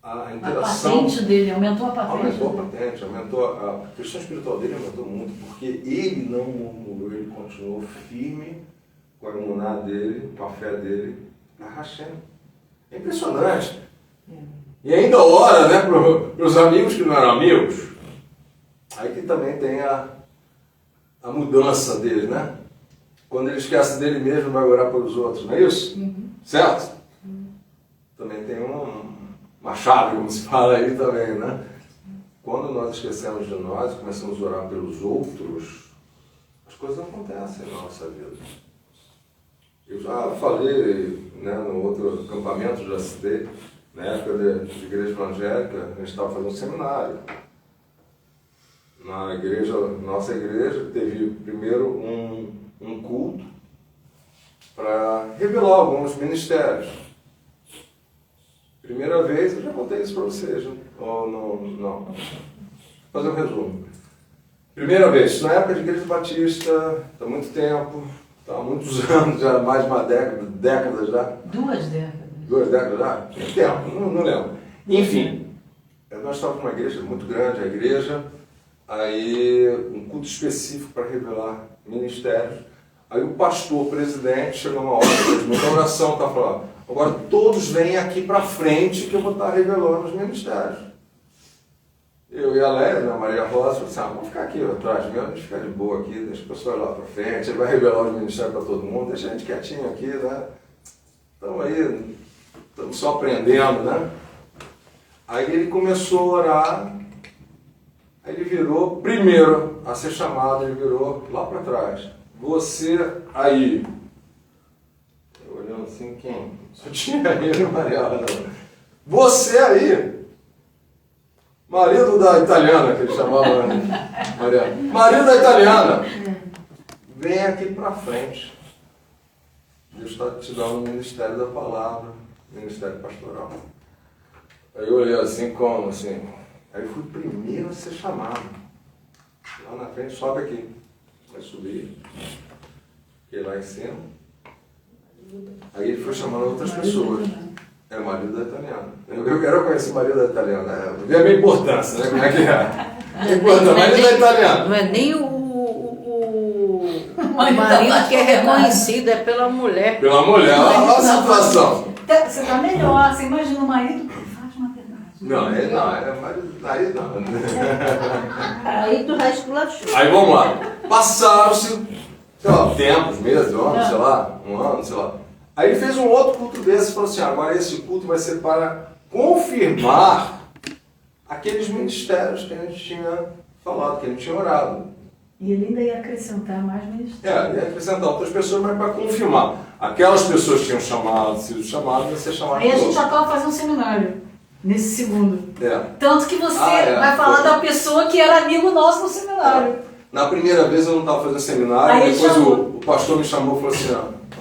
a interação. A patente dele, aumentou a patente. Aumentou a patente, aumentou a questão espiritual dele, aumentou muito, porque ele não murmurou, ele continuou firme com a imunidade dele, com a fé dele, na Hashem. É impressionante. E ainda ora, né, para os amigos que não eram amigos. Aí que também tem a mudança dele, né? Quando ele esquece dele mesmo, vai orar pelos outros, não é isso? Certo? Também tem uma chave, como se fala aí também, né? Quando nós esquecemos de nós e começamos a orar pelos outros, as coisas acontecem na nossa vida. Eu já falei, né, no outro acampamento, já citei, na época de igreja evangélica, a gente estava fazendo um seminário. Na igreja, nossa igreja, teve primeiro um culto para revelar alguns ministérios. Primeira vez, eu já contei isso para vocês, ou não? Vou fazer um resumo. Primeira vez, na época de igreja batista, há muito tempo, há muitos anos, já mais de uma década já. 2 décadas. 2 décadas já? Tem tempo, não lembro. Enfim, nós estávamos numa igreja muito grande, a igreja, aí um culto específico para revelar ministérios. Aí o pastor, o presidente, chegou uma hora, na oração, está falando, agora todos vêm aqui para frente que eu vou estar revelando os ministérios. Eu e a Lélia, a Maria Rosa, falamos assim, vamos ficar aqui atrás mesmo, a gente fica de boa aqui, deixa o pessoal ir lá para frente, ele vai revelar os ministérios para todo mundo, deixa a gente quietinho aqui, né? Estamos aí, estamos só aprendendo, né? Aí ele começou a orar, aí ele virou, primeiro a ser chamado, ele virou lá para trás. Você aí. Eu olhando assim, quem? Só tinha ele e Mariana. Você aí. Marido da italiana, que ele chamava Mariana. Marido da italiana. Vem aqui para frente. Deus está te dando o ministério da palavra, ministério pastoral. Aí eu olhei assim, como assim? Aí eu fui o primeiro a ser chamado. Lá na frente, sobe aqui. Vai subir. Fiquei lá em cima. Aí ele foi chamando outras pessoas. É o marido da italiana. Eu quero conhecer o marido da italiana. Ver a minha importância, né? Como é que é? Importante, marido da italiana. Não é nem o marido que é reconhecido, é pela mulher. Pela mulher, olha a situação. Você está melhor, você imagina o marido que faz uma verdade. Não, ele não, é marido. Aí não. Aí tu vai esculachou. Aí vamos lá. Passaram-se, sei lá, tempos, meses, anos, sei lá, um ano, sei lá. Aí ele fez um outro culto desse e falou assim, agora esse culto vai ser para confirmar aqueles ministérios que a gente tinha falado, que a gente tinha orado. E ele ainda ia acrescentar mais ministérios. Ia acrescentar outras pessoas, mas para confirmar. Aquelas pessoas que tinham sido chamadas, ia ser chamadas. Aí a gente já estava fazendo um seminário, nesse segundo. É. Tanto que você vai falar da pessoa que era amigo nosso no seminário. Na primeira vez eu não estava fazendo seminário, Aí depois chamou. o pastor me chamou e falou assim,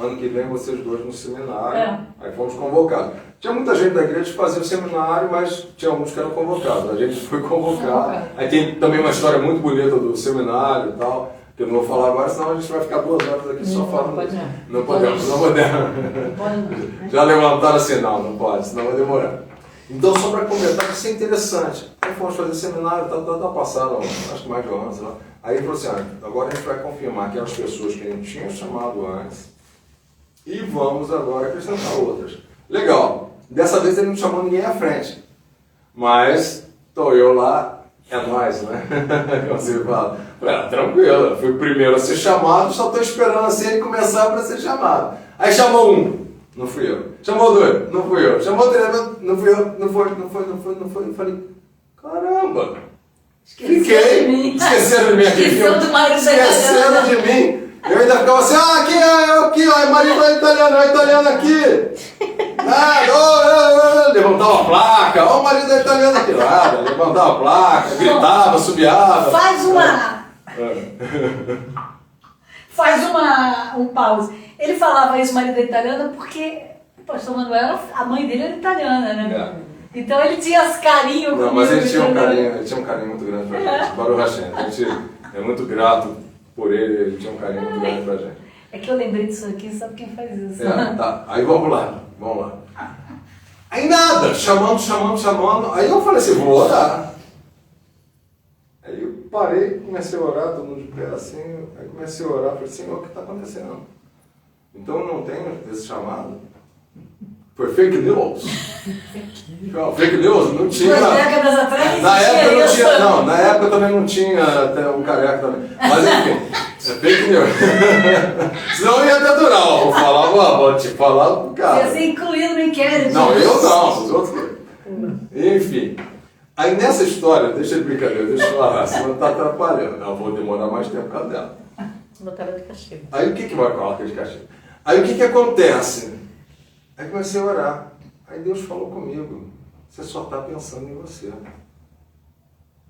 ano que vem vocês dois no seminário. É. Aí fomos convocados. Tinha muita gente da igreja que fazia o seminário, mas tinha alguns que eram convocados. A gente foi convocado. Aí tem também uma história muito bonita do seminário e tal, que eu não vou falar agora, senão a gente vai ficar 2 horas aqui só falando. Não podemos. Já levantaram assim, não pode, senão vai demorar. Então, só para comentar que isso é interessante. Aí fomos fazer seminário, passaram, acho que mais de um ano, sei lá. Aí ele falou assim, agora a gente vai confirmar aquelas pessoas que a gente tinha chamado antes e vamos agora acrescentar outras. Legal. Dessa vez ele não chamou ninguém à frente. Mas estou eu lá, é nóis, né? Como você fala. Tranquilo, eu fui o primeiro a ser chamado, só estou esperando assim ele começar para ser chamado. Aí chamou um, não fui eu. Chamou dois, não fui eu. Chamou três, não fui eu. Não foi. Eu falei, caramba. Fiquei. Esqueceram de mim aqui. Esqueceram de mim. Eu ainda ficava assim, aqui, ó, é marido italiano aqui. Nada, levantava a placa, ó, o marido da italiana aqui lá, levantava a placa, gritava, subiava. Faz um pause. Ele falava isso, marido da italiana, porque o pastor Manuel, a mãe dele era italiana, né? É. Então ele tinha as carinhos comigo. Não, mas ele tinha um carinho muito grande pra gente, Baruch Hashem. A gente é muito grato por ele tinha um carinho muito grande pra gente. É que eu lembrei disso aqui, sabe quem faz isso? Tá. Aí vamos lá. Aí nada, chamando. Aí eu falei assim, vou orar. Aí eu parei, comecei a orar, todo mundo de pé assim. Aí comecei a orar, falei assim, o que está acontecendo? Então eu não tenho esse chamado. Foi fake news? Fake news? Não tinha. 2 décadas atrás? Na época não tinha, não. Na época também não tinha, até um careca também. Mas enfim, é fake news. Senão ia até durar. Vou te falar pro cara. Ia ser incluído no inquérito. Não, eu não, os outros. Enfim. Aí nessa história, deixa de brincadeira, deixa eu falar, senão tá atrapalhando. Eu vou demorar mais tempo por causa dela. Botaram de castigo. Aí o que vai colocar de castigo? Aí o que acontece? Aí comecei a orar. Aí Deus falou comigo, você só está pensando em você.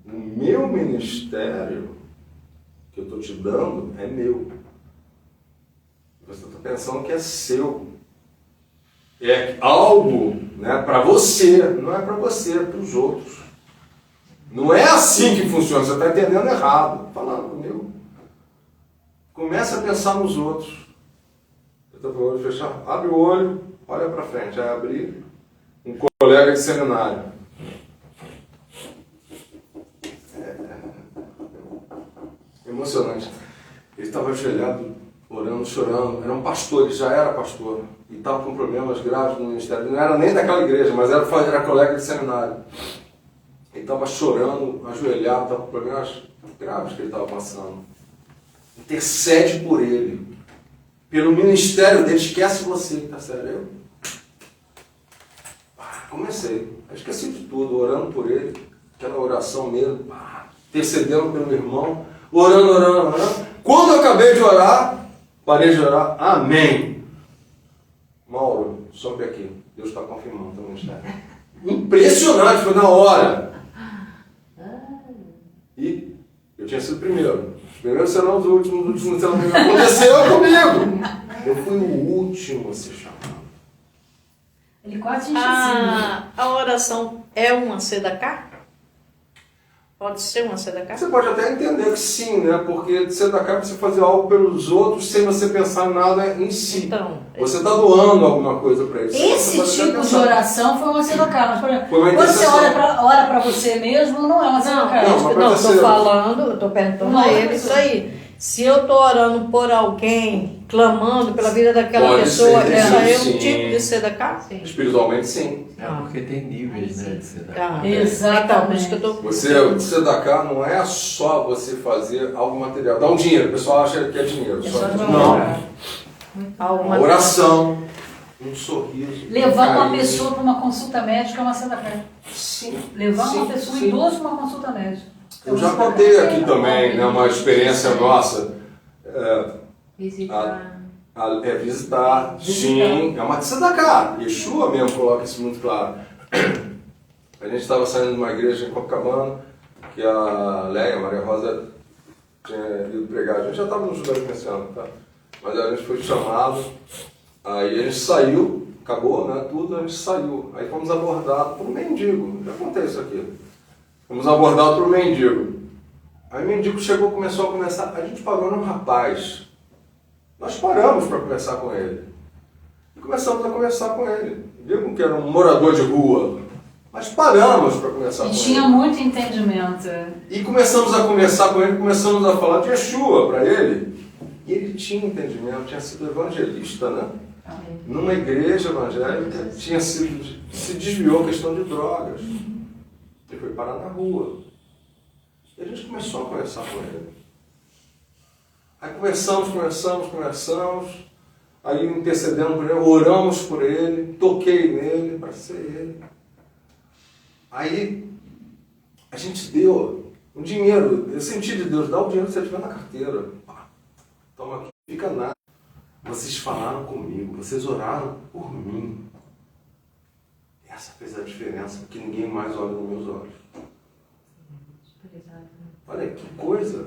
O meu ministério que eu estou te dando é meu. Você está pensando que é seu. É algo, né, para você, não é para você, é para os outros. Não é assim que funciona, você está entendendo errado. Falando comigo. Começa a pensar nos outros. Eu estou com o olho fechado. Abre o olho, olha para frente. Aí abri. Um colega de seminário. Emocionante. Ele estava ajoelhado, orando, chorando. Era um pastor, ele já era pastor. E estava com problemas graves no ministério. Ele não era nem daquela igreja, mas era colega de seminário. Ele estava chorando, ajoelhado, estava com problemas graves que ele estava passando. Intercede por ele. Pelo ministério dele, esquece você, tá sério? Comecei. Esqueci de tudo, orando por ele. Aquela oração mesmo. Intercedendo pelo meu irmão. Orando. Quando eu acabei de orar, parei de orar. Amém. Mauro, sobe aqui. Deus está confirmando o ministério. Impressionante, foi na hora. E eu tinha sido o primeiro. Os primeiros serão os últimos serão os primeiros. Aconteceu comigo. Eu fui o último a ser chamado. Ele quase encheu. A oração é uma sedacá? Pode ser uma sedacá? Você pode até entender que sim, né? Porque sedacá é você fazer algo pelos outros sem você pensar nada em si. Então, você está doando alguma coisa para eles. Esse tipo de oração foi uma sedacá. Mas, por exemplo, quando você ora para você mesmo, não é uma sedacá. Não, estou falando, estou perguntando a ele isso aí. Se eu estou orando por alguém, clamando pela vida daquela pessoa, ela é um tipo de sedacá? Espiritualmente, sim. É porque tem níveis, né, de sedacá. Exatamente. O sedacá não é só você fazer algo material. Dá um dinheiro, o pessoal acha que é dinheiro. Não. Uma oração, um sorriso. Levar uma pessoa para uma consulta médica é uma sedacá. Sim. Levar uma pessoa idosa para uma consulta médica. Eu já contei aqui também, né, uma experiência nossa. Visitar. Visitar, sim, é uma sedacá. Yeshua mesmo coloca isso muito claro. A gente estava saindo de uma igreja em Copacabana, que a Leia, Maria Rosa, tinha ido pregar. A gente já estava no judaico nesse ano, tá? Mas a gente foi chamado, aí a gente saiu, acabou, né, tudo, a gente saiu. Aí fomos abordados por um mendigo, já contei isso aqui. Fomos abordados por um mendigo. Aí o mendigo chegou, começou a conversar, a gente parou num rapaz. Nós paramos para conversar com ele. E começamos a conversar com ele. Viu que era um morador de rua. Mas paramos para conversar com ele. E tinha muito entendimento. E começamos a conversar com ele, começamos a falar de Yeshua para ele. E ele tinha entendimento, tinha sido evangelista, né? Numa igreja evangélica, se desviou a questão de drogas. Ele foi parar na rua. E a gente começou a conversar com ele. Aí conversamos. Aí intercedendo por ele, oramos por ele, toquei nele, para ser ele. Aí a gente deu o dinheiro, eu senti de Deus, dá o dinheiro que você tiver na carteira. Pá, toma aqui, não fica nada. Vocês falaram comigo, vocês oraram por mim. Essa fez a diferença, porque ninguém mais olha nos meus olhos. Olha que coisa.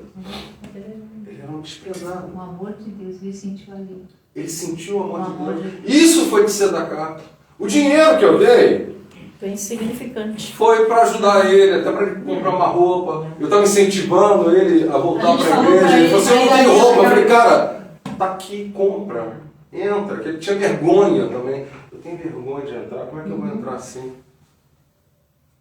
Ele era um desprezado. O amor de Deus, ele sentiu ali. Ele sentiu o amor de Deus. Isso foi de Sedacá. O dinheiro que eu dei Bem insignificante. foi para ajudar ele, até para ele comprar uma roupa. Eu estava incentivando ele a voltar A gente para a falou igreja. pra Ele ele, falou assim, eu não aí tenho ele roupa. Eu chegou- falei, cara, tá aqui, compra. Entra, que ele tinha vergonha também. Eu tenho vergonha de entrar, como é que eu vou entrar assim?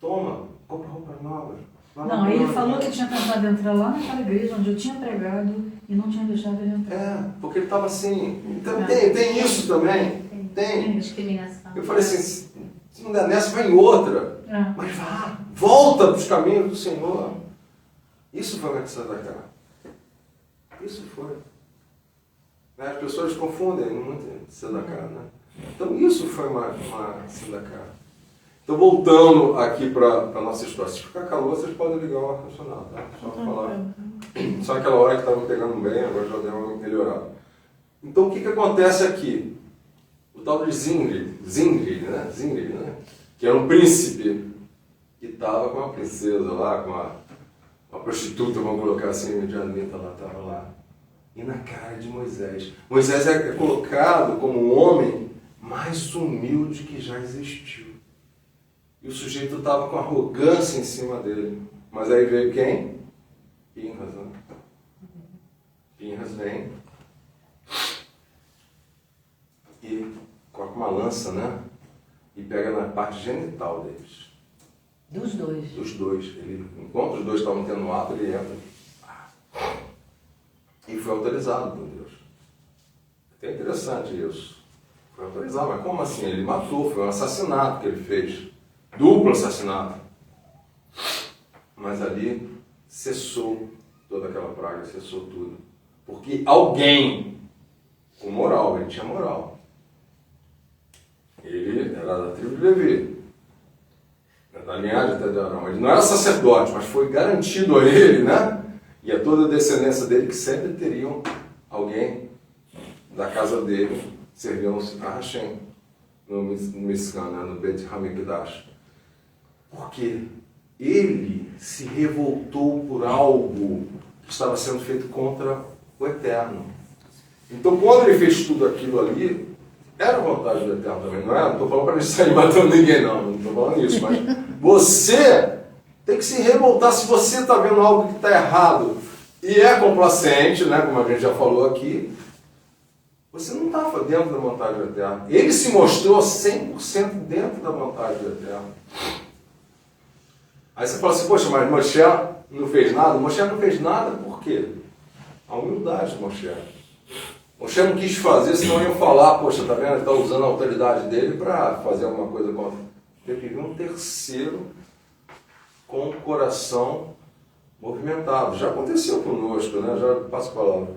Toma, compra roupa nova. Vai lá, Não, aí ele compra falou roupa. que tinha tentado entrar lá naquela igreja onde eu tinha pregado e não tinha deixado ele entrar. É, porque ele estava assim. Então, É. tem isso também. Tem. Discriminação. Eu falei assim, se não der nessa, vai em outra. É. Mas vá, volta para os caminhos do Senhor. Isso foi uma Sedacá. Isso foi. Né? As pessoas confundem muito Sedacá, né? Então isso foi uma Sedacá. Então voltando aqui para a nossa história. Se ficar calor, vocês podem ligar o ar-condicionado, tá? Só para falar. Só aquela hora que estava pegando bem, agora já deu uma melhorada. Então o que acontece aqui? O tal de Zimri, né? Que era um príncipe que estava com uma princesa lá, com uma prostituta, vamos colocar assim, medianita lá, estava lá. E na cara de Moisés. Moisés é colocado como o homem mais humilde que já existiu. E o sujeito estava com arrogância em cima dele. Mas aí veio quem? Pinhas, né? Pinhas vem e coloca uma lança, né? E pega na parte genital deles. Dos dois. Dos dois. Ele, enquanto os dois estavam tendo um ato, ele entra. E foi autorizado por Deus. É até interessante isso. Foi autorizado, mas como assim? Ele matou, foi um assassinato que ele fez. Duplo assassinato. Mas ali cessou toda aquela praga, cessou tudo. Porque alguém com moral, ele tinha moral. Ele era da tribo de Levi. Da linhagem até de Arão. Ele não era sacerdote, mas foi garantido a ele, né? E a toda a descendência dele que sempre teriam alguém da casa dele servindo a Hashem no Mishkan, né? No Bet Hamikdash. Porque ele se revoltou por algo que estava sendo feito contra o Eterno. Então, quando ele fez tudo aquilo ali, era a vontade do Eterno também, não é? Não estou falando para ele sair matando ninguém, não estou falando isso, mas você tem que se revoltar se você está vendo algo que está errado e é complacente, né? Como a gente já falou aqui, você não estava dentro da vontade do Eterno. Ele se mostrou 100% dentro da vontade do Eterno. Aí você fala assim, poxa, mas Moshe não fez nada? Moshe não fez nada por quê? A humildade de Moshe. Moshe não quis fazer, senão iam falar, poxa, tá vendo? Ele está usando a autoridade dele para fazer alguma coisa contra. Teve que vir um terceiro com o coração movimentado. Já aconteceu conosco, né? Já passo a palavra.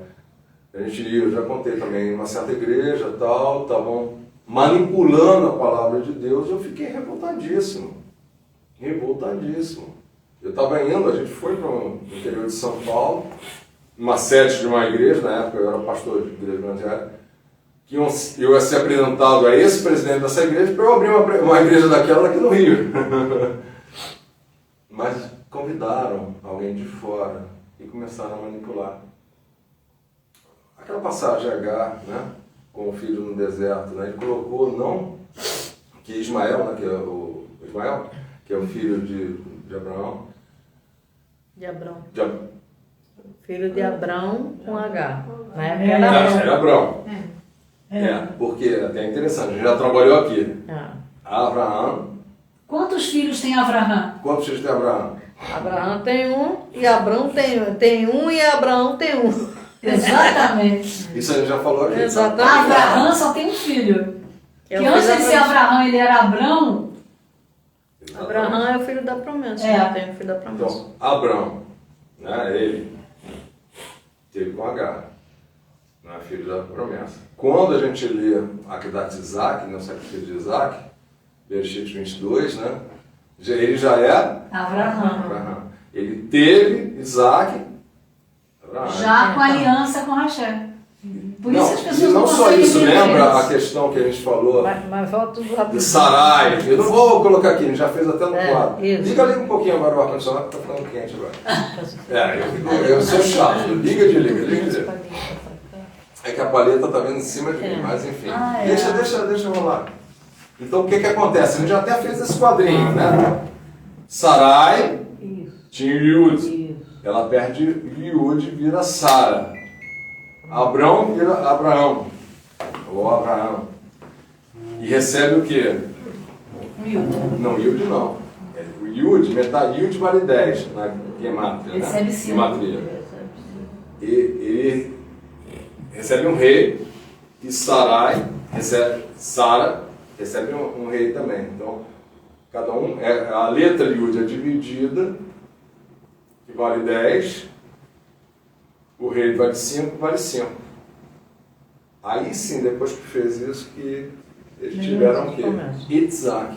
A gente ia, eu já contei também, em uma certa igreja, tal, estavam manipulando a palavra de Deus, eu fiquei revoltadíssimo. Revoltadíssimo. Eu estava indo, a gente foi para o interior de São Paulo, uma sede de uma igreja, na época eu era pastor de igreja evangélica, que eu ia ser apresentado a esse presidente dessa igreja para eu abrir uma igreja daquela aqui no Rio. Mas convidaram alguém de fora e começaram a manipular. Aquela passagem H, né, com o filho no deserto, né, ele colocou não que Ismael, né, que é o filho de Abraão. De Abrão. De Filho de Abrão com H. Na época É. era Abrão. Abraão. Porque até é interessante, a gente já trabalhou aqui. Abraão. Quantos filhos tem Abraão? Quantos filhos tem Abraão? Abraão tem um e Abrão tem um e Abraão tem um. Exatamente. Isso a gente já falou aqui. Exatamente. Abraão só tem um filho. É Que o antes filho de da ser promessa. Abraão, ele era Abrão. Abraão é o filho da promessa. É. Tem o filho da promessa. Então, Abraão. né? Ele teve com H, não é filho da promessa. Quando a gente lê a Akedat de Isaac, no sacrifício de Isaac, Bereshit 22, né? Ele já é Abraão. Ele teve Isaac, Abraão. Já com aliança com Rachel. Por isso as E pessoas não não só conseguem isso, entender lembra isso. a questão que a gente falou Mas volta tudo rápido. de Sarai? Eu não vou colocar aqui, a gente já fez até no quadro. Isso. Liga ali um pouquinho agora o ar-condicionado que está ficando quente agora. Eu sou chato, liga de liga. É que a paleta está vendo em cima de mim, mas enfim. Deixa rolar. Então o que acontece? A gente já até fez esse quadrinho, né? Sarai tinha Yud. Ela perde Yud e vira Sara. Abrão vira Abraão. Ou Abraão. E recebe o quê? Não, Yud não. O Yud, metade Yud vale 10 na Gematria. Recebe né? 5. Gematria. E ele recebe um rei e Sarai recebe, Sara recebe um rei também. Então, cada um, a letra Yud é dividida, que vale 10, o rei vale 5, vale 5. Aí sim, depois que fez isso, que eles tiveram o quê? Itzhak,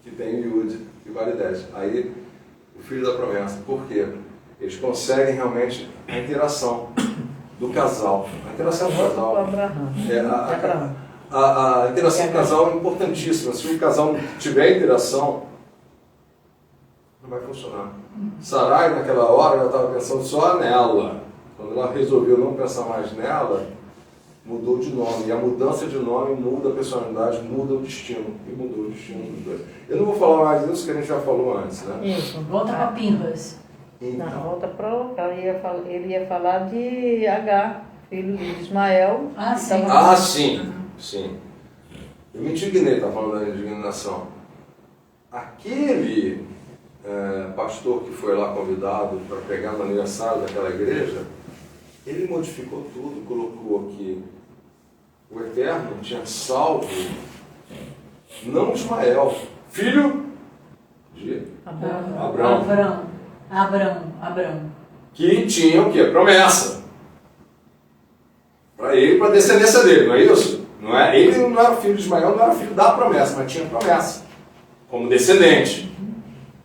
que tem Yud, que vale 10. Aí, o filho da promessa. Por quê? Eles conseguem realmente a interação do casal. A interação do casal. A interação do casal é importantíssima. Se o casal não tiver interação, não vai funcionar. Sarai, naquela hora, ela estava pensando só nela. Quando ela resolveu não pensar mais nela, mudou de nome. E a mudança de nome muda a personalidade, muda o destino. E mudou o destino dos dois. Eu não vou falar mais disso que a gente já falou antes, né? Isso. Volta para Pinhas. Não, volta para o local. Ele ia falar de H, filho de Ismael. Ah, que sim. tava- Sim. Eu me indignei, está falando da indignação. Aquele pastor que foi lá convidado para pegar no aniversário daquela igreja, ele modificou tudo, colocou que o Eterno tinha salvo não Ismael, filho de Abrão. que tinha o quê? Promessa. Para ele, para a descendência dele, não é isso? Não é? Ele não era filho de Ismael, não era filho da promessa, mas tinha promessa, como descendente.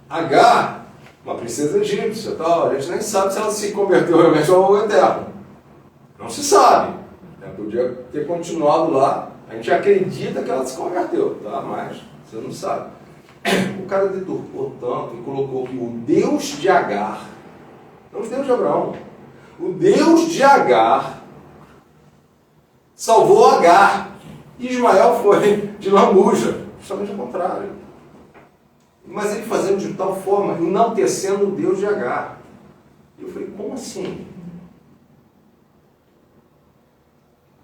Agar, uma princesa egípcia, tal, a gente nem sabe se ela se converteu realmente ao Eterno. Não se sabe. Ela podia ter continuado lá, a gente acredita que ela se converteu, tá? Mas você não sabe. O cara deturpou tanto e colocou que o Deus de Agar, não o Deus de Abraão, o Deus de Agar salvou Agar. E Ismael foi de lambuja, justamente ao contrário. Mas ele fazendo de tal forma, enaltecendo o Deus de Agar. E eu falei, como assim?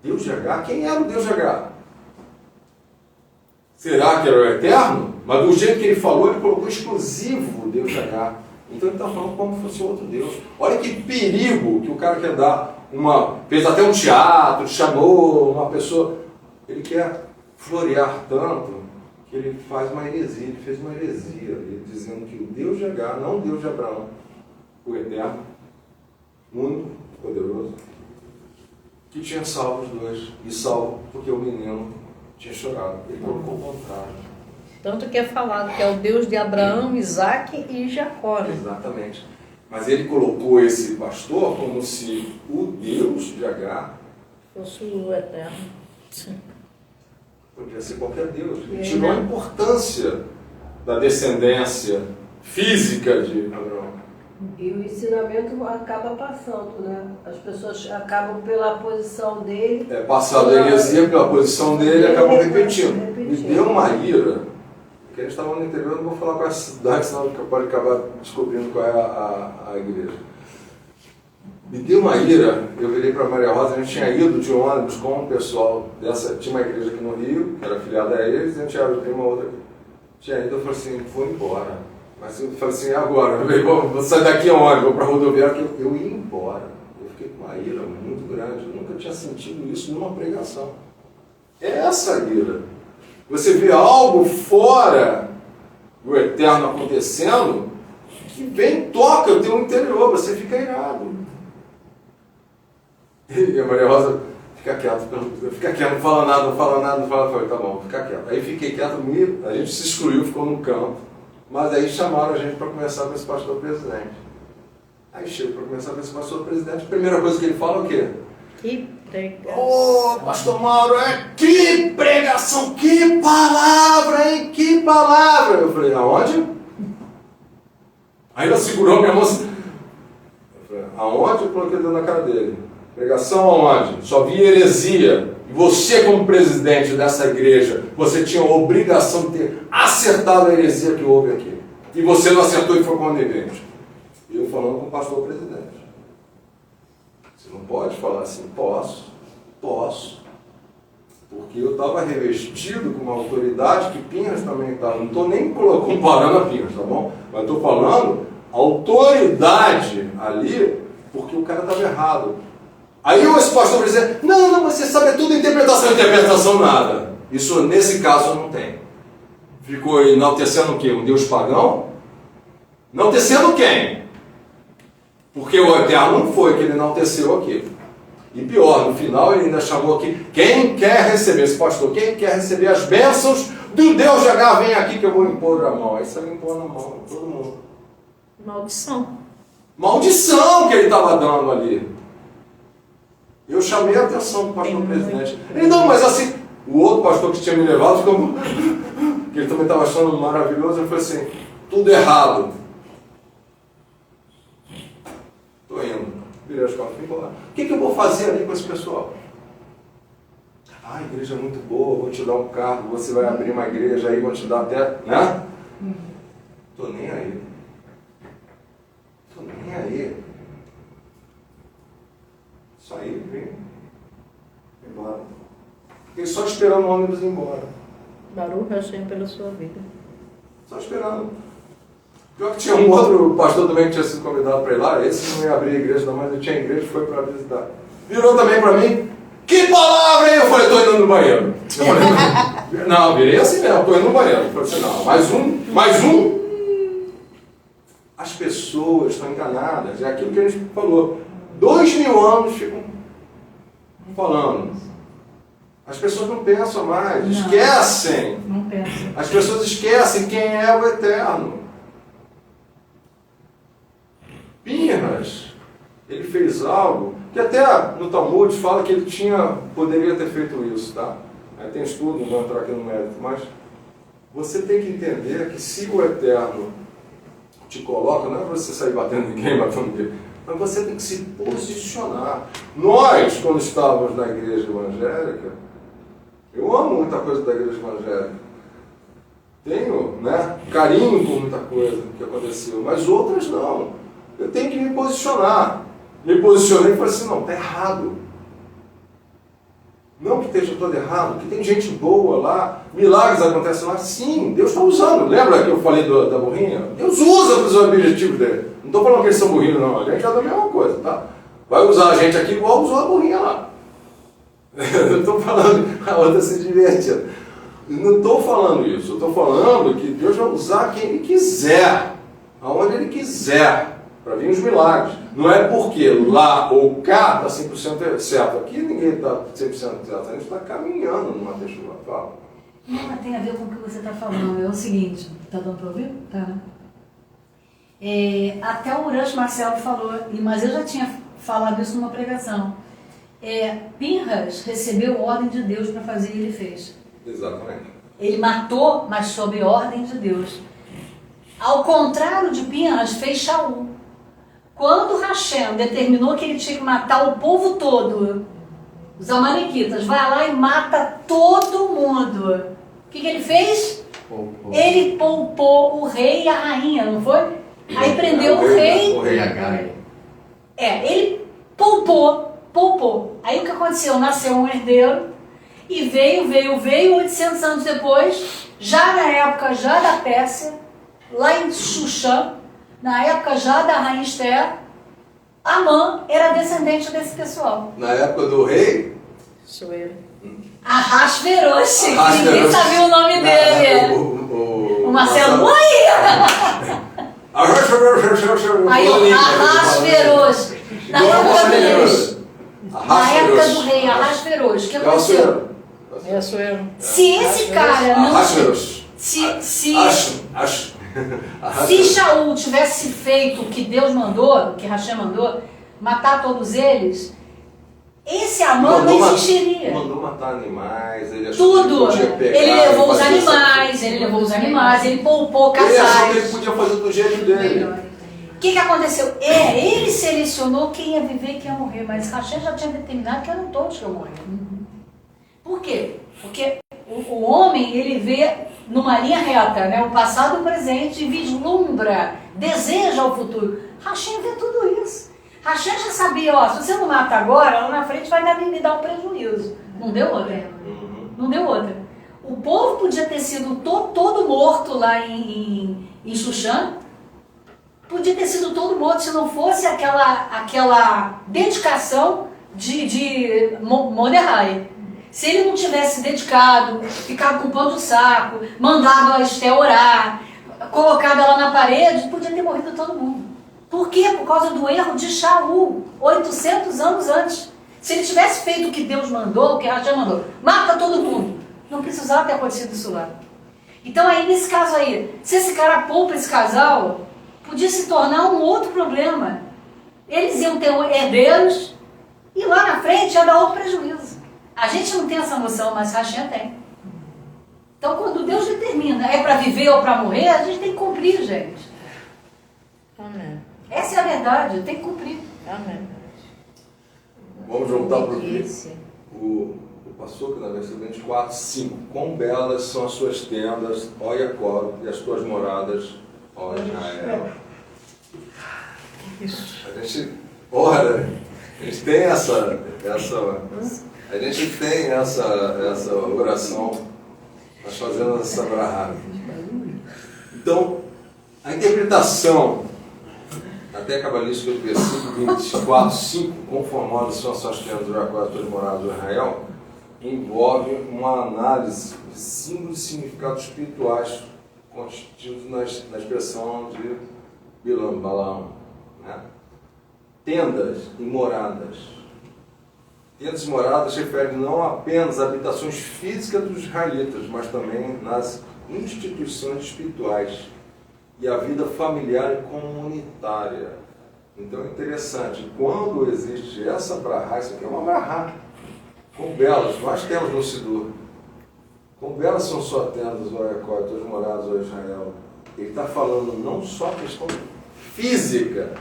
Deus de Agar? Quem era o Deus de Agar? Será que era o Eterno? Mas do jeito que ele falou, ele colocou exclusivo o Deus de Agar. Então ele está falando como se fosse outro Deus. Olha que perigo que o cara quer dar fez até um teatro, chamou uma pessoa. Ele quer florear tanto que ele faz uma heresia. Ele fez uma heresia ali, dizendo que o Deus de Agar, não o Deus de Abraão, o Eterno, muito poderoso, que tinha salvo os dois. E salvo porque o menino tinha chorado. Ele colocou o contrário. Tanto que é falado que é o Deus de Abraão, Isaac e Jacó. Né? Exatamente. Mas ele colocou esse pastor como se o Deus de Agar Fosse o Eterno. Sim. podia ser qualquer Deus. Ele tirou a importância da descendência física de Abraão. E o ensinamento acaba passando, né? As pessoas acabam pela posição dele. Passado a heresia pela posição dele, acabam repetindo. Me deu uma ira, porque a gente estava no interior, não vou falar qual é a cidade, senão pode acabar descobrindo qual é a igreja. Me deu uma ira, eu virei para Maria Rosa, a gente tinha ido de ônibus com o pessoal dessa, tinha uma igreja aqui no Rio, que era afiliada a eles, e a gente abriu uma outra. Tinha ido, eu falei assim, vou embora. Mas eu falei assim, agora? Eu falei, vou sair daqui aonde? Vou para a rodoviária, que eu ia embora. Eu fiquei com uma ira muito grande, eu nunca tinha sentido isso numa pregação. É essa ira. Você vê algo fora do Eterno acontecendo, que vem, toca o teu interior, você fica irado. E a Maria Rosa, fica quieto, não fala nada, não fala nada, não fala nada. Eu falei, tá bom, fica quieto. Aí fiquei quieto, a gente se excluiu, ficou no canto. Mas aí chamaram a gente para conversar com esse pastor presidente. Aí chego para conversar com esse pastor presidente, a primeira coisa que ele fala é o quê? Que pregação. Ô, pastor Mauro, que pregação, que palavra, hein? Que palavra! Eu falei, aonde? Aí ela segurou minha mão assim. Eu falei, aonde? Eu coloquei o dedo na cara dele. Pregação aonde? Só vi heresia. E você, como presidente dessa igreja, você tinha a obrigação de ter acertado a heresia que houve aqui. E você não acertou e foi conivente. E eu falando com o pastor presidente. Você não pode falar assim, posso. Porque eu estava revestido com uma autoridade que Pinhas também estava. Não estou nem comparando a Pinhas, tá bom? Mas estou falando autoridade ali, porque o cara estava errado. Aí esse pastor vai dizer, não, mas você sabe tudo interpretação nada. Isso, nesse caso, não tem. Ficou enaltecendo o quê? Um Deus pagão? Enaltecendo quem? Porque o Eterno não foi que ele enalteceu aqui. E pior, no final ele ainda chamou aqui, quem quer receber, esse pastor, quem quer receber as bênçãos do Deus de H, vem aqui que eu vou impor a mão. Aí saiu impor na mão, todo mundo. Maldição. Maldição que ele estava dando ali. Eu chamei a atenção do pastor presidente. Ele, não, mas assim, o outro pastor que tinha me levado ficou, que ele também estava achando maravilhoso, ele falou assim, tudo errado. Estou indo. Virei as costas e fui embora. O que eu vou fazer ali com esse pessoal? Ah, a igreja é muito boa, vou te dar um carro, você vai abrir uma igreja aí, vou te dar até, né? Tô nem aí. Saí, vim embora. Fiquei só esperando o ônibus ir embora. Baruch Hashem pela sua vida. Só esperando. Pior que tinha um outro pastor também que tinha sido convidado para ir lá, esse não ia abrir a igreja, não, mas ele tinha igreja e foi para visitar. Virou também para mim, que palavra, hein? Eu falei, estou indo no banheiro. Eu falei, não, virei assim mesmo, estou indo no banheiro. Eu falei assim, não, mais um. As pessoas estão enganadas, é aquilo que a gente falou. 2000 anos ficam falando. As pessoas não pensam mais, esquecem. Não pensam. As pessoas esquecem quem é o Eterno. Pinhas, ele fez algo que até no Talmud fala que ele poderia ter feito isso, tá? Aí tem estudo, não vou entrar aqui no mérito, mas você tem que entender que se o Eterno te coloca, não é você sair batendo ninguém, matando ninguém, mas você tem que se posicionar. Nós, quando estávamos na igreja evangélica, eu amo muita coisa da igreja evangélica, tenho, né, carinho por muita coisa que aconteceu, mas outras não. Eu tenho que me posicionar. Me posicionei e falei assim, não, está errado. Não que esteja todo errado, que tem gente boa lá, milagres acontecem lá, sim, Deus está usando. Lembra que eu falei da burrinha? Deus usa para os objetivos dele. Não estou falando que eles são burrinhos, não, a gente é da mesma coisa, tá? Vai usar a gente aqui igual usou a burrinha lá. Eu estou falando, a outra se divertindo. Não estou falando isso, eu estou falando que Deus vai usar quem Ele quiser, aonde Ele quiser, para vir os milagres. Não é porque lá ou cá está 100% certo. Aqui ninguém está 100% certo. A gente está caminhando numa textura. Fala. Não, mas tem a ver com o que você está falando. É o seguinte, está dando para ouvir? Tá, né? Até o Uranus Marcelo falou, mas eu já tinha falado isso numa pregação. Pinhas recebeu ordem de Deus para fazer e ele fez. Exatamente. Ele matou, mas sob ordem de Deus. Ao contrário de Pinhas, fez Shaul. Quando Hashem determinou que ele tinha que matar o povo todo, os amalequitas, vai lá e mata todo mundo. O que ele fez? Ele poupou o rei e a rainha, não foi? Aí prendeu o rei. O rei Agai. Ele poupou. Aí o que aconteceu? Nasceu um herdeiro e veio 800 anos depois, já na época já da Pérsia, lá em Xuxã, na época já da rainha Esther, Amã era descendente desse pessoal. Na época do rei? Sou eu. Ahasverosh, ninguém sabia o nome dele. O O Marcelo morria. Aí, ó, Ahasverosh. Na época do rei. Na época do rei Ahasverosh. O que aconteceu? É Assuero. Se esse cara não... Se Shaul tivesse feito o que Deus mandou, o que Hashem mandou, matar todos eles, esse Amã não existiria. Mandou matar animais, ele achou Tudo. que podia pegar, Ele levou os fazer animais, ele poupou Ele achou que casais. ele podia fazer do jeito dele. O que aconteceu? Ele selecionou quem ia viver e quem ia morrer, mas Hashem já tinha determinado que eram todos que iam morrer. Por quê? Porque o homem, ele vê numa linha reta, né? O passado e o presente, vislumbra, deseja o futuro. Hashem vê tudo isso. Hashem já sabia, ó, se você não mata agora, lá na frente vai me dar um prejuízo. Não deu outra. Não deu outra. O povo podia ter sido todo morto lá em Shushan. Podia ter sido todo morto se não fosse aquela dedicação de Mordecai. Se ele não tivesse dedicado, ficado com o pão do saco, mandado a Esté orar, colocado ela na parede, podia ter morrido todo mundo. Por quê? Por causa do erro de Shaul, 800 anos antes. Se ele tivesse feito o que Deus mandou, o que Hashem mandou, mata todo mundo, não precisava ter acontecido isso lá. Então aí, nesse caso aí, se esse cara poupa esse casal, podia se tornar um outro problema. Eles iam ter herdeiros e lá na frente ia dar outro prejuízo. A gente não tem essa noção, mas Hashem tem. Então, quando Deus determina é para viver ou para morrer, a gente tem que cumprir, gente. Amém. Essa é a verdade, tem que cumprir. Amém. Vamos voltar para o pastor que na versão 24, 5. Quão belas são as suas tendas, ó Jacó, e as tuas moradas, ó Israel. Isso. A gente ora, a gente tem essa oração, nós fazemos essa brahá. Então, a interpretação até cabalística do versículo 24, 5, conformadas são as suas tendas, o Jacó, as tuas moradas, do Israel, envolve uma análise de símbolos e significados espirituais constituídos na expressão de Balaão, né? Tendas e moradas. Tendas e moradas referem não apenas às habitações físicas dos israelitas, mas também nas instituições espirituais e a vida familiar e comunitária. Então é interessante, quando existe essa brahá, isso aqui é uma brahá, quão belas, nós temos no Sidur, quão belas são suas tendas, ó Jacó, tuas moradas, ó Israel. Ele está falando não só a questão física,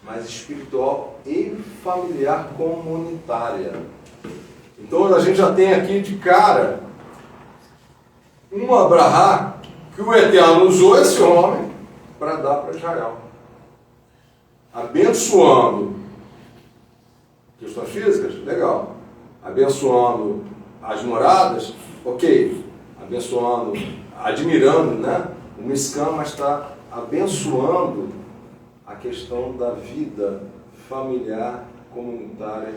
mas espiritual e familiar comunitária. Então a gente já tem aqui de cara uma brahá que o Eterno usou esse homem para dar para Israel, abençoando questões físicas, legal, abençoando as moradas, ok, abençoando, admirando, né, o Miscã, mas está abençoando a questão da vida familiar, comunitária,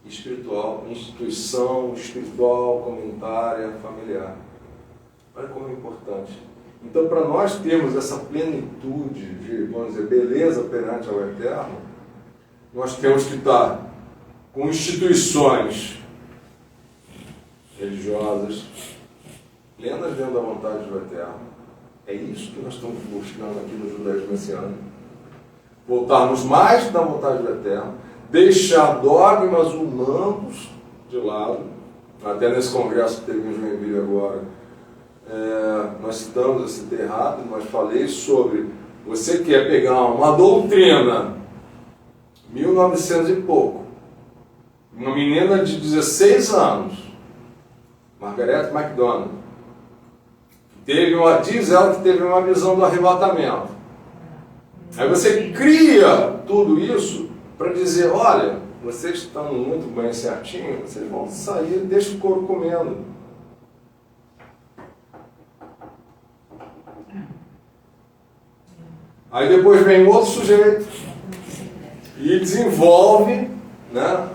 espiritual, instituição espiritual, comunitária, familiar. Olha como é importante. Então, para nós termos essa plenitude de, vamos dizer, beleza perante ao Eterno, nós temos que estar com instituições religiosas plenas dentro da vontade do Eterno. É isso que nós estamos buscando aqui no judaísmo messiânico. Voltarmos mais da vontade do Eterno, deixar dogmas humanos de lado. Até nesse congresso que teve em Joinville agora, nós citamos esse terrado, mas falei sobre você quer pegar uma doutrina 1900 e pouco, uma menina de 16 anos, Margaret MacDonald, diz ela que teve uma visão do arrebatamento. Aí você cria tudo isso para dizer, olha, vocês estão muito bem certinho, vocês vão sair, deixa o couro comendo. Aí depois vem outro sujeito e desenvolve, né,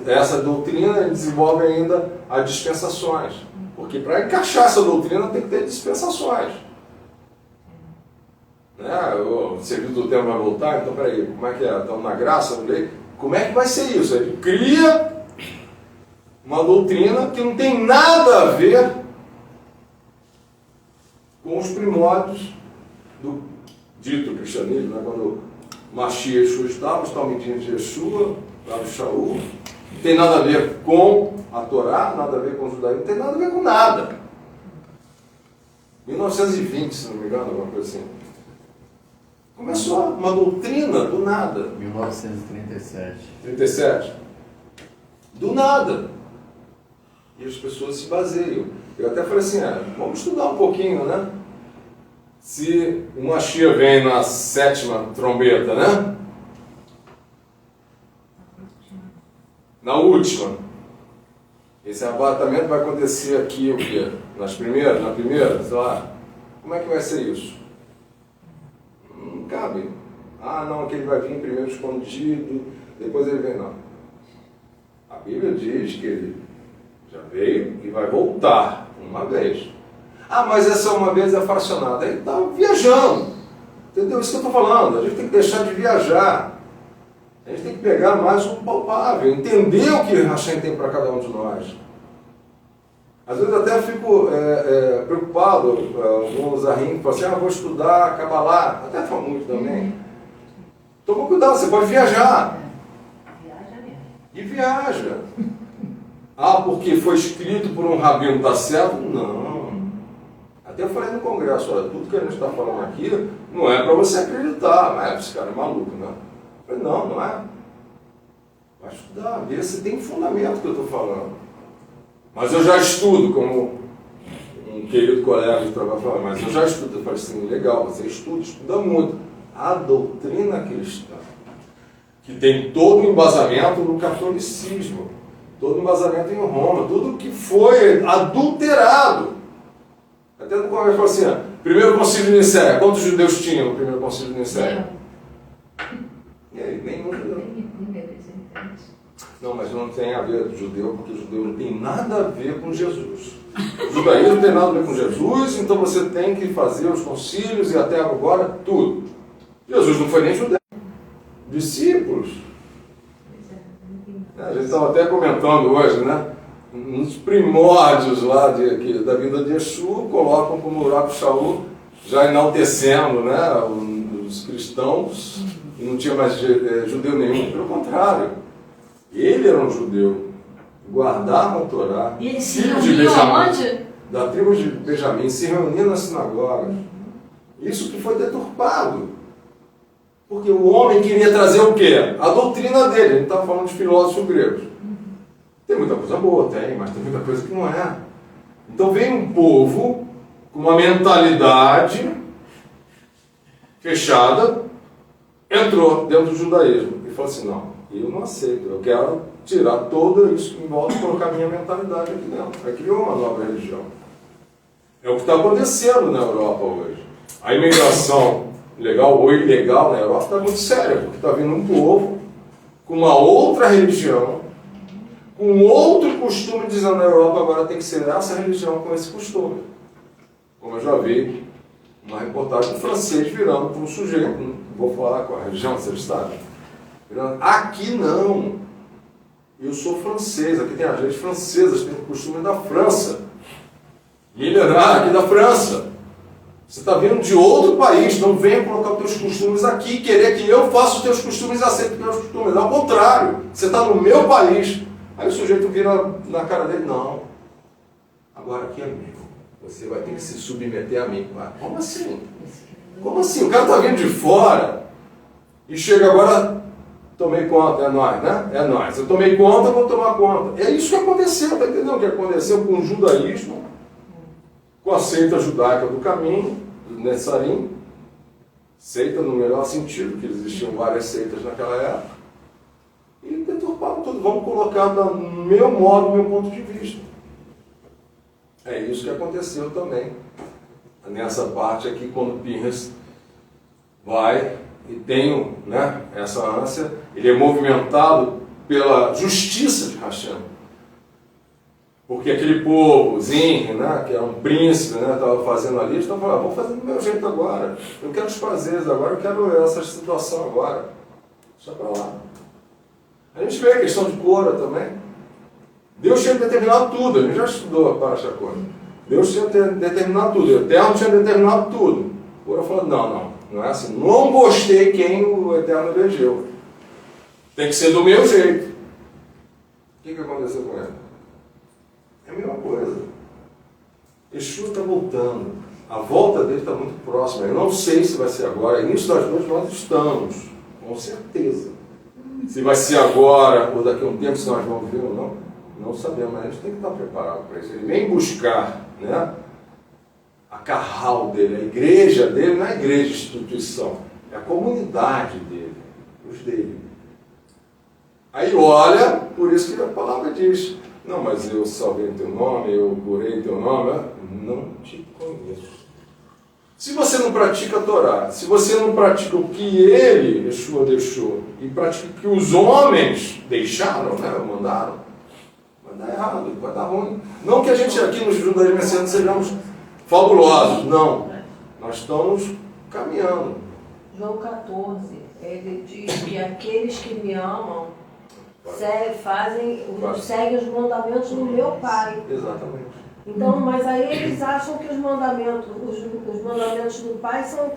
essa doutrina, e desenvolve ainda as dispensações. Porque para encaixar essa doutrina tem que ter dispensações. né? O serviço do tempo vai voltar, então peraí, como é que é? Estamos na graça, na lei? Como é que vai ser isso? Ele cria uma doutrina que não tem nada a ver com os primórdios do dito cristianismo, né? Quando Mashiach Yeshua estava, os talmidim de Yeshua, Rabi Shaul, não tem nada a ver com a Torá, nada a ver com o judaísmo, não tem nada a ver com nada. 1920, se não me engano, alguma coisa assim. Começou uma doutrina do nada. 1937. 37. Do nada. E as pessoas se baseiam. Eu até falei assim, vamos estudar um pouquinho, né? Se o Mashiach vem na 7ª trombeta, né? Na última. Esse arrebatamento vai acontecer aqui o quê? Na primeira, sei lá. Como é que vai ser isso? Não cabe. Ah, não, aquele vai vir primeiro escondido, depois ele vem, não. A Bíblia diz que ele já veio e vai voltar uma vez. Ah, mas essa uma vez é fracionada. Ele está viajando. Entendeu? Isso que eu estou falando. A gente tem que deixar de viajar. A gente tem que pegar mais um palpável, entender o que Hashem tem para cada um de nós. Às vezes até fico preocupado, alguns arrim falam assim, vou estudar Kabbalah, até Talmud também. Toma cuidado, você pode viajar. Viaja mesmo. E viaja. Ah, porque foi escrito por um rabino, está certo? Não. Até eu falei no congresso, olha, tudo que a gente está falando aqui não é para você acreditar, mas esse cara é maluco, né? Eu falei, não é. Vai estudar, ver se tem fundamento que eu estou falando. Mas eu já estudo, como um querido colega de trabalho falou, mas eu já estudo. Eu falei assim, legal, você estuda muito. A doutrina cristã, que tem todo o embasamento no catolicismo, todo o embasamento em Roma, tudo que foi adulterado. Até no congresso falou assim, primeiro concílio de Nicéia, quantos judeus tinham no primeiro concílio de Nicéia? E aí, nenhum judeu. Não, mas não tem a ver com judeu, porque o judeu não tem nada a ver com Jesus. O judaísmo não tem nada a ver com Jesus, então você tem que fazer os concílios e até agora tudo. Jesus não foi nem judeu. Discípulos. A gente estava até comentando hoje, né? Nos primórdios lá da vida de Yeshua, colocam como Rabi Shaul, já enaltecendo, né, os cristãos, e não tinha mais judeu nenhum, pelo contrário. Ele era um judeu, guardava a Torá, E ele se filho de reuniu Benjamim, aonde? da tribo de Benjamim, se reunia na sinagoga. Isso que foi deturpado. Porque o homem queria trazer o quê? A doutrina dele. A gente estava falando de filósofos gregos. Tem muita coisa boa, mas tem muita coisa que não é. Então vem um povo com uma mentalidade fechada, entrou dentro do judaísmo e falou assim, não, eu não aceito, eu quero tirar tudo isso que envolve e colocar minha mentalidade aqui dentro. Aí criou uma nova religião. É o que está acontecendo na Europa hoje. A imigração legal ou ilegal na Europa está muito séria, porque está vindo um povo com uma outra religião, com outro costume, dizendo na Europa agora tem que ser essa religião com esse costume. Como eu já vi uma reportagem do francês virando para um sujeito, não vou falar com a religião, vocês sabem, virando, aqui não, eu sou francês, aqui tem a gente francesa, tem o costume da França, e ele era aqui da França. Você está vindo de outro país, não venha colocar os teus costumes aqui e querer que eu faça os teus costumes e aceite os teus costumes. Ao contrário, você está no meu país. Aí o sujeito vira na cara dele, não, agora aqui é meu. Você vai ter que se submeter a mim. Mas como assim? Como assim? O cara está vindo de fora e chega agora, tomei conta, é nós, né? É nós. Eu tomei conta, vou tomar conta. É isso que aconteceu, está entendendo o que aconteceu com o judaísmo, com a seita judaica do caminho, do Netzarim, seita no melhor sentido, que existiam várias seitas naquela época, e deturparam tudo. Vamos colocar no meu modo, do meu ponto de vista. É isso que aconteceu também. Nessa parte aqui, quando Pinhas vai e tem, né, essa ânsia, ele é movimentado pela justiça de Hashem. Porque aquele povozinho, né, que é um príncipe, né, estava fazendo ali, eles estavam falando, vou fazer do meu jeito agora. Eu quero os prazeres agora, eu quero essa situação agora. Deixa para lá. A gente vê a questão de Cora também. Deus tinha determinado tudo, a gente já estudou a Parashat Cora. Deus tinha determinado tudo, o Eterno tinha determinado tudo. Cora falou, não é assim. Não gostei quem o Eterno elegeu. Tem que ser do meu jeito. O que aconteceu com ele? É a mesma coisa. Yeshua está voltando. A volta dele está muito próxima. Eu não sei se vai ser agora. Início das noites nós estamos, com certeza. Se vai ser agora ou daqui a um tempo, se nós vamos ver ou não sabemos. Mas a gente tem que estar preparado para isso. Ele vem buscar, né, a carral dele, a igreja dele, não é a igreja instituição, é a comunidade dele, os dele. Aí olha, por isso que a palavra diz, não, mas eu salvei teu nome, eu curei teu nome, não te conheço. Se você não pratica a Torá, se você não pratica o que ele, Yeshua, deixou, e pratica o que os homens deixaram, né, mandaram, vai dar errado, vai dar ruim. Não que a gente aqui nos judaísmo messiânicos sejamos fabulosos, não. Nós estamos caminhando. João 14, ele diz que aqueles que me amam seguem os mandamentos do meu Pai. Exatamente. Então, mas aí eles acham que os mandamentos do Pai são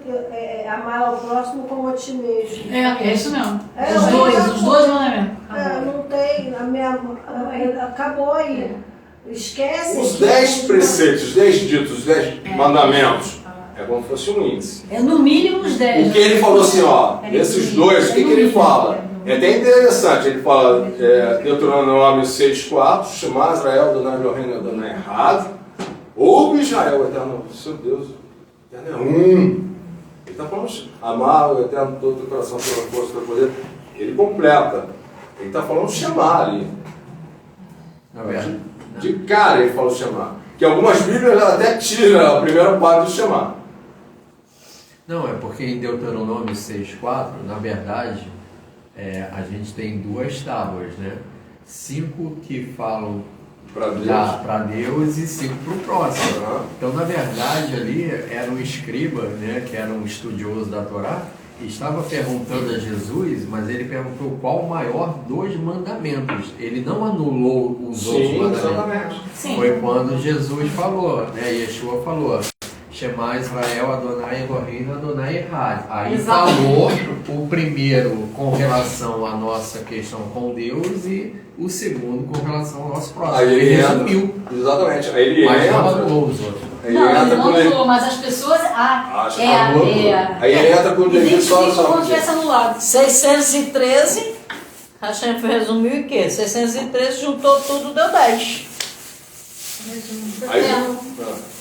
amar ao próximo como a ti mesmo. É isso mesmo. Os dois mandamentos. Não tem, acabou aí. Esquece. Os 10 preceitos, os 10 ditos, os 10 mandamentos, é como se fosse um índice. É no mínimo os 10. O que ele falou assim, ó, esses dois, o que ele fala? É até interessante, ele fala, Deuteronômio 6,4, Shema Israel, Adonai Eloheinu, Adonai Echad. Ouve Israel, o Eterno, seu Deus, o Eterno é um. Ele está falando, amar o Eterno todo o coração, pela força, pelo poder. Ele completa. Ele está falando Shema ali. Na verdade. De cara ele fala Shema. Que algumas Bíblias até tiram a primeira parte do Shema. Não, é porque em Deuteronômio 6,4, na verdade, a gente tem 2 tábuas, né? 5 que falam para Deus e 5 para o próximo. Então, na verdade, ali era um escriba, né, que era um estudioso da Torá, e estava perguntando a Jesus, mas ele perguntou qual o maior dos mandamentos. Ele não anulou os outros mandamentos. Exatamente. Sim. Foi quando Jesus falou, né? Yeshua falou, Shema Israel, Adonai Eloheinu, Adonai Echad. Aí falou o primeiro com relação à nossa questão com Deus e o segundo com relação ao nosso próximo. Aí ele resumiu. Exatamente. Aí ele Mas não entra. anulou os outros. Aí Não, ele ele entra não quando ele. anulou, mas as pessoas Aí ele entra quando ele só. identificam como tivesse anulado. 613, Hashem resumiu o quê? 613 juntou tudo, deu 10. Aí,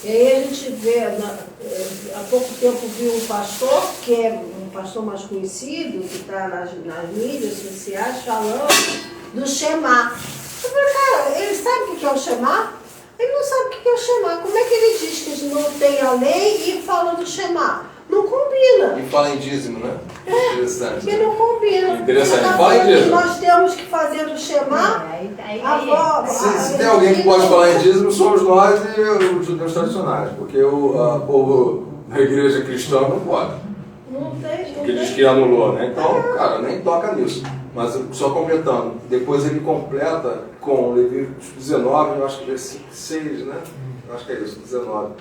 E aí a gente vê, há pouco tempo viu um pastor, que é um pastor mais conhecido, que está nas mídias sociais, falando do Shema. Eu falei, cara, ele sabe o que é o Shema? Ele não sabe o que é o Shema. Como é que ele diz que não tem a lei e fala do Shema? Não combina. e fala em dízimo, né? Interessante. Que não combina. Interessante. Tá Fala em falando que dízimo. nós temos que fazer do Shema. Se tem alguém que pode falar em dízimo, somos nós e os judeus tradicionais, porque o povo da igreja cristã não pode. Não tem. Porque diz que anulou, né? Então, cara, nem toca nisso. Mas só completando, depois ele completa com Levítico 19, eu acho que versículo 6, né? Eu acho que é isso, 19.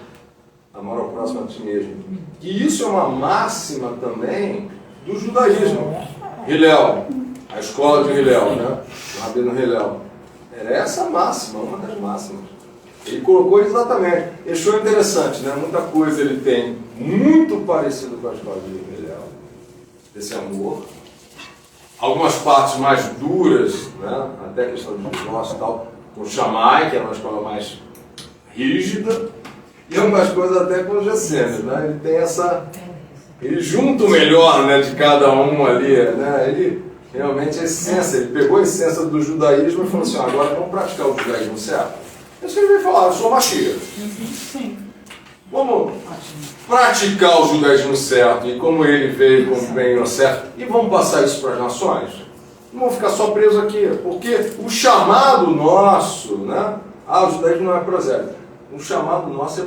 Amar ao próximo a ti mesmo. E isso é uma máxima também do judaísmo. Hillel, a escola de Hillel, né? O Rabino Hillel. Era essa máxima, uma das máximas. Ele colocou exatamente. Yeshua é interessante, né? Muita coisa ele tem muito parecido com a escola de Hillel. Esse amor. Algumas partes mais duras, né? Até a questão de divórcio e tal, com o Shammai, que é uma escola mais rígida. E algumas coisas até com os Gessênios, né? Ele tem essa... Ele junta o melhor, né, de cada um ali, né? Ele realmente a essência, ele pegou a essência do judaísmo e falou assim, agora vamos praticar o judaísmo certo. É isso que ele veio falar, eu sou Mashiach. Vamos praticar o judaísmo certo e como ele veio, como veio certo, e vamos passar isso para as nações. Não vamos ficar só presos aqui, porque o chamado nosso, né? o judaísmo não é prosélito. Um chamado nosso é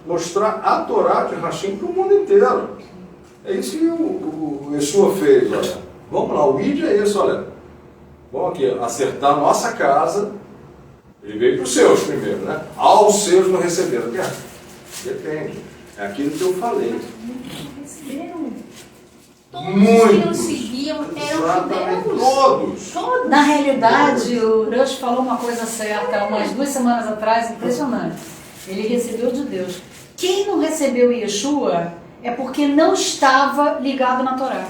mostrar a Torá de Hashem para o mundo inteiro. É isso que o Yeshua fez, olha. Vamos lá, o ID é isso, olha. Vamos aqui, acertar a nossa casa. Ele veio para os seus primeiro, né? Aos seus não receberam. Depende. É aquilo que eu falei. Receberam. Todos Muitos. que não seguiam eram Exatamente, judeus. todos. Na realidade, o Rush falou uma coisa certa, umas 2 semanas atrás, impressionante. Ele recebeu de Deus. Quem não recebeu Yeshua é porque não estava ligado na Torá.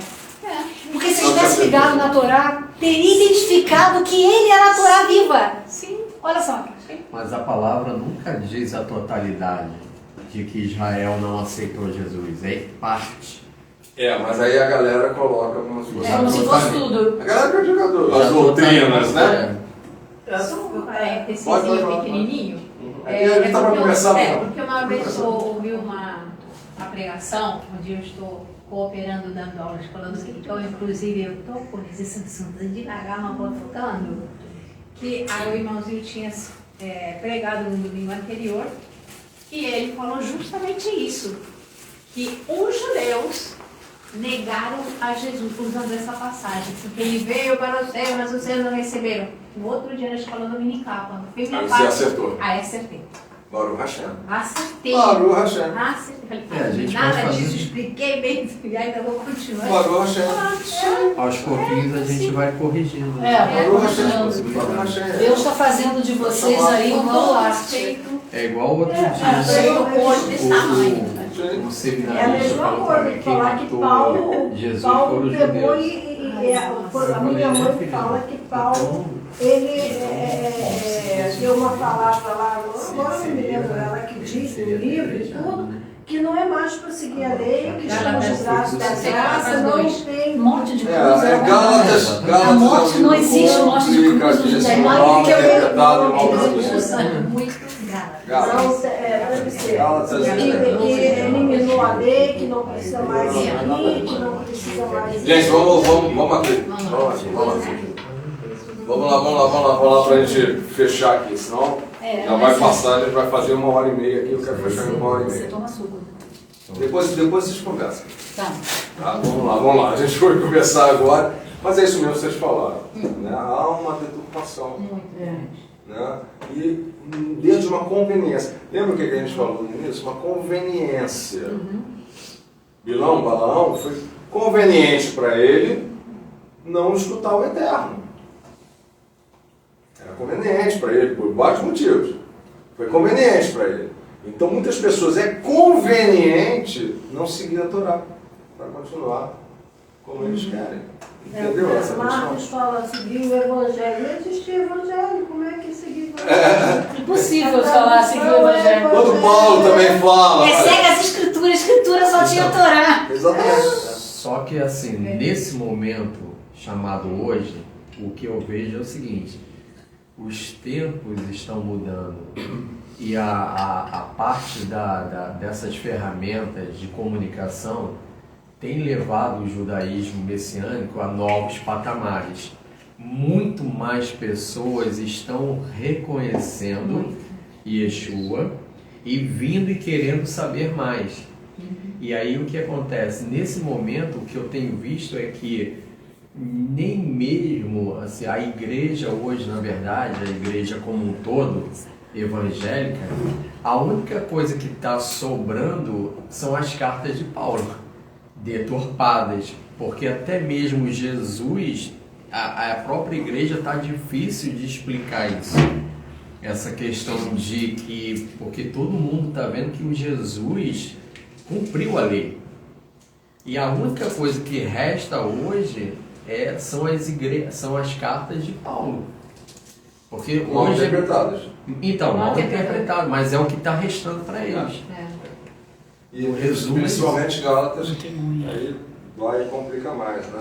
Porque se estivesse ligado na Torá, teria identificado que ele era a Torá viva. Sim. Olha só. Mas a palavra nunca diz a totalidade de que Israel não aceitou Jesus. É parte. Mas aí a galera coloca como se fosse. É como se fosse tudo. A galera critica as doutrinas, né? Só um Pode parêntesezinho falar. pequenininho. Aqui a gente está para começar. Porque uma vez eu ouvi uma pregação, onde eu estou cooperando, dando aula de escola dominical, inclusive eu estou com esses assuntos devagar, mas vou tocando, que aí o irmãozinho tinha pregado no domingo anterior, e ele falou justamente isso, que os judeus negaram a Jesus usando essa passagem, porque ele veio para os céus, mas os céus não receberam. No outro dia na escola dominical, quando fui minha Aí parte, você acertou. Aí acertei. Baruch Hashem. Acertei. Baruch Hashem. Acertei. A gente Nada vai fazer. disso, expliquei bem, e ainda vou continuar. Baruch Hashem. Aos pouquinhos a gente vai corrigindo. Baruch Hashem. Deus Baruch Hashem. está fazendo de vocês aí um Com todo baluarte. respeito, É igual outro eu dia. hoje desse tamanho. O É a seminarista mesma falou para coisa mim que quem falar que matou Paulo, Jesus Paulo foram os pegou judeus. a minha mãe fala que Paulo, ele deu uma palavra lá, agora eu não me lembro ela que diz no livro e tudo, que não é mais para seguir a lei, que estamos de braço da graça, não tem Morte de cruz. Gálatas. A morte não existe, morte de cruz no judaísmo. Que é verdade, Muito Gálatas. deve ser. Gálatas. Que eliminou a lei, que não precisa mais seguir, que não precisa mais. Gente, vamos aqui. Vamos lá pra gente fechar aqui, senão já vai passar, a gente vai fazer 1h30 aqui, eu quero fechar em 1h30. Você toma suco. Depois vocês conversam. Tá. Tá, vamos lá. A gente foi conversar agora, mas é isso mesmo que vocês falaram. Né? Há uma deturpação. Né? E dentro de uma conveniência. Lembra o que a gente falou no início? Uma conveniência. Balaão, foi conveniente para ele não escutar o Eterno. Era conveniente para ele, por vários motivos. Foi conveniente para ele. Então, muitas pessoas é conveniente não seguir a Torá para continuar como eles querem. Entendeu essa Marcos questão? fala seguir o Evangelho. Não existia Evangelho, como é que seguir o Evangelho? Impossível falar seguir o Evangelho. Quando Paulo também fala. Segue as escrituras, a escritura só tinha Torá. Exatamente. Só que assim, nesse momento chamado hoje, o que eu vejo é o seguinte: os tempos estão mudando e a parte dessas ferramentas de comunicação tem levado o judaísmo messiânico a novos patamares. Muito mais pessoas estão reconhecendo Yeshua e vindo e querendo saber mais. E aí o que acontece? Nesse momento, o que eu tenho visto é que nem mesmo assim, a igreja hoje, na verdade, a igreja como um todo, evangélica, a única coisa que está sobrando são as cartas de Paulo, deturpadas, porque até mesmo Jesus, a própria igreja está difícil de explicar isso. Essa questão de que, porque todo mundo está vendo que o Jesus cumpriu a lei. E a única coisa que resta hoje são as cartas de Paulo. Porque Mal hoje, interpretadas. então, mal interpretado, mas é o que está restando para eles. E O resumo, principalmente Gálatas, aí vai e complica mais, né?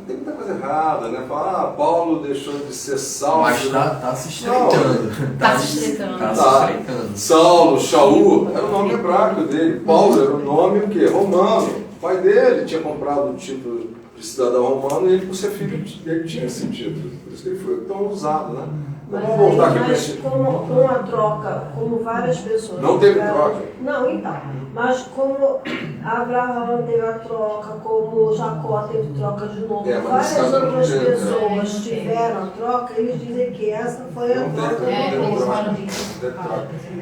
Tem muita coisa errada, né? Fala, Paulo deixou de ser salvo. Mas está se estreitando. Tá se estreitando. Tá se Tá. estreitando. Saulo, Shaul, era o nome hebraico dele. Paulo era o nome o quê? Romano. O pai dele tinha comprado o título de de cidadão romano, e ele, por ser filho, ele tinha esse título. Por isso que ele foi tão usado, né? Então, vamos voltar aqui para esse... Com a troca, como várias pessoas... Não teve troca? Não, então. Mas como Abraão teve a troca, como Jacó teve troca de novo, Mas várias outras não pessoas tiveram a troca, eles dizem que essa foi a troca.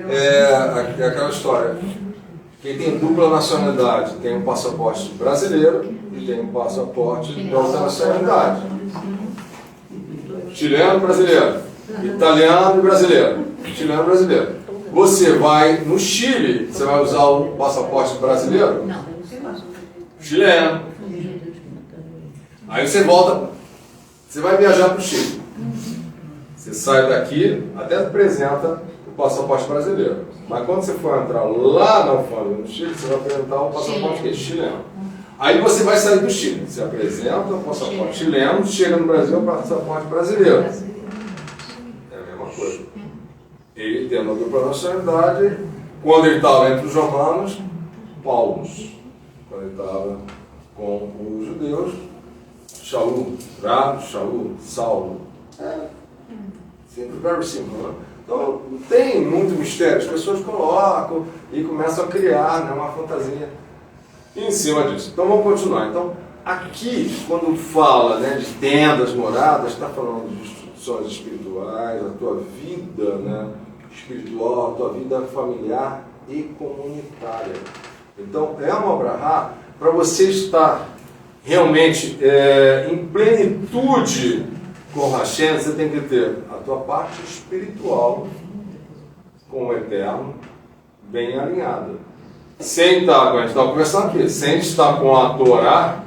É aquela história. Quem tem dupla nacionalidade tem um passaporte brasileiro e tem um passaporte de outra nacionalidade. Chileno brasileiro, italiano e brasileiro. Chileno brasileiro. Você vai no Chile, você vai usar o passaporte brasileiro? Não, não sei mais. Chileno. Aí você volta, você vai viajar para o Chile. Você sai daqui, até apresenta o passaporte brasileiro. Mas quando você for entrar lá na alfândega no Chile, você vai apresentar o passaporte chileno. Aí você vai sair do Chile. Você apresenta o passaporte chileno, chega no Brasil, o passaporte brasileiro. É a mesma coisa. Ele tendo a dupla nacionalidade, quando ele estava entre os romanos, Paulos. Quando ele estava com os judeus, Shaul, Saulo. Sempre very simple, né? Então, não tem muito mistério. As pessoas colocam e começam a criar, né, uma fantasia em cima disso. Então, vamos continuar. Então, aqui, quando fala, né, de tendas, moradas, está falando de instituições espirituais, a tua vida, né, espiritual, a tua vida familiar e comunitária. Então, é uma brahá para você estar realmente em plenitude com Hashem. Você tem que ter a tua parte espiritual com o Eterno bem alinhada. Sem estar, como a gente estava conversando aqui, sem estar com a Torá,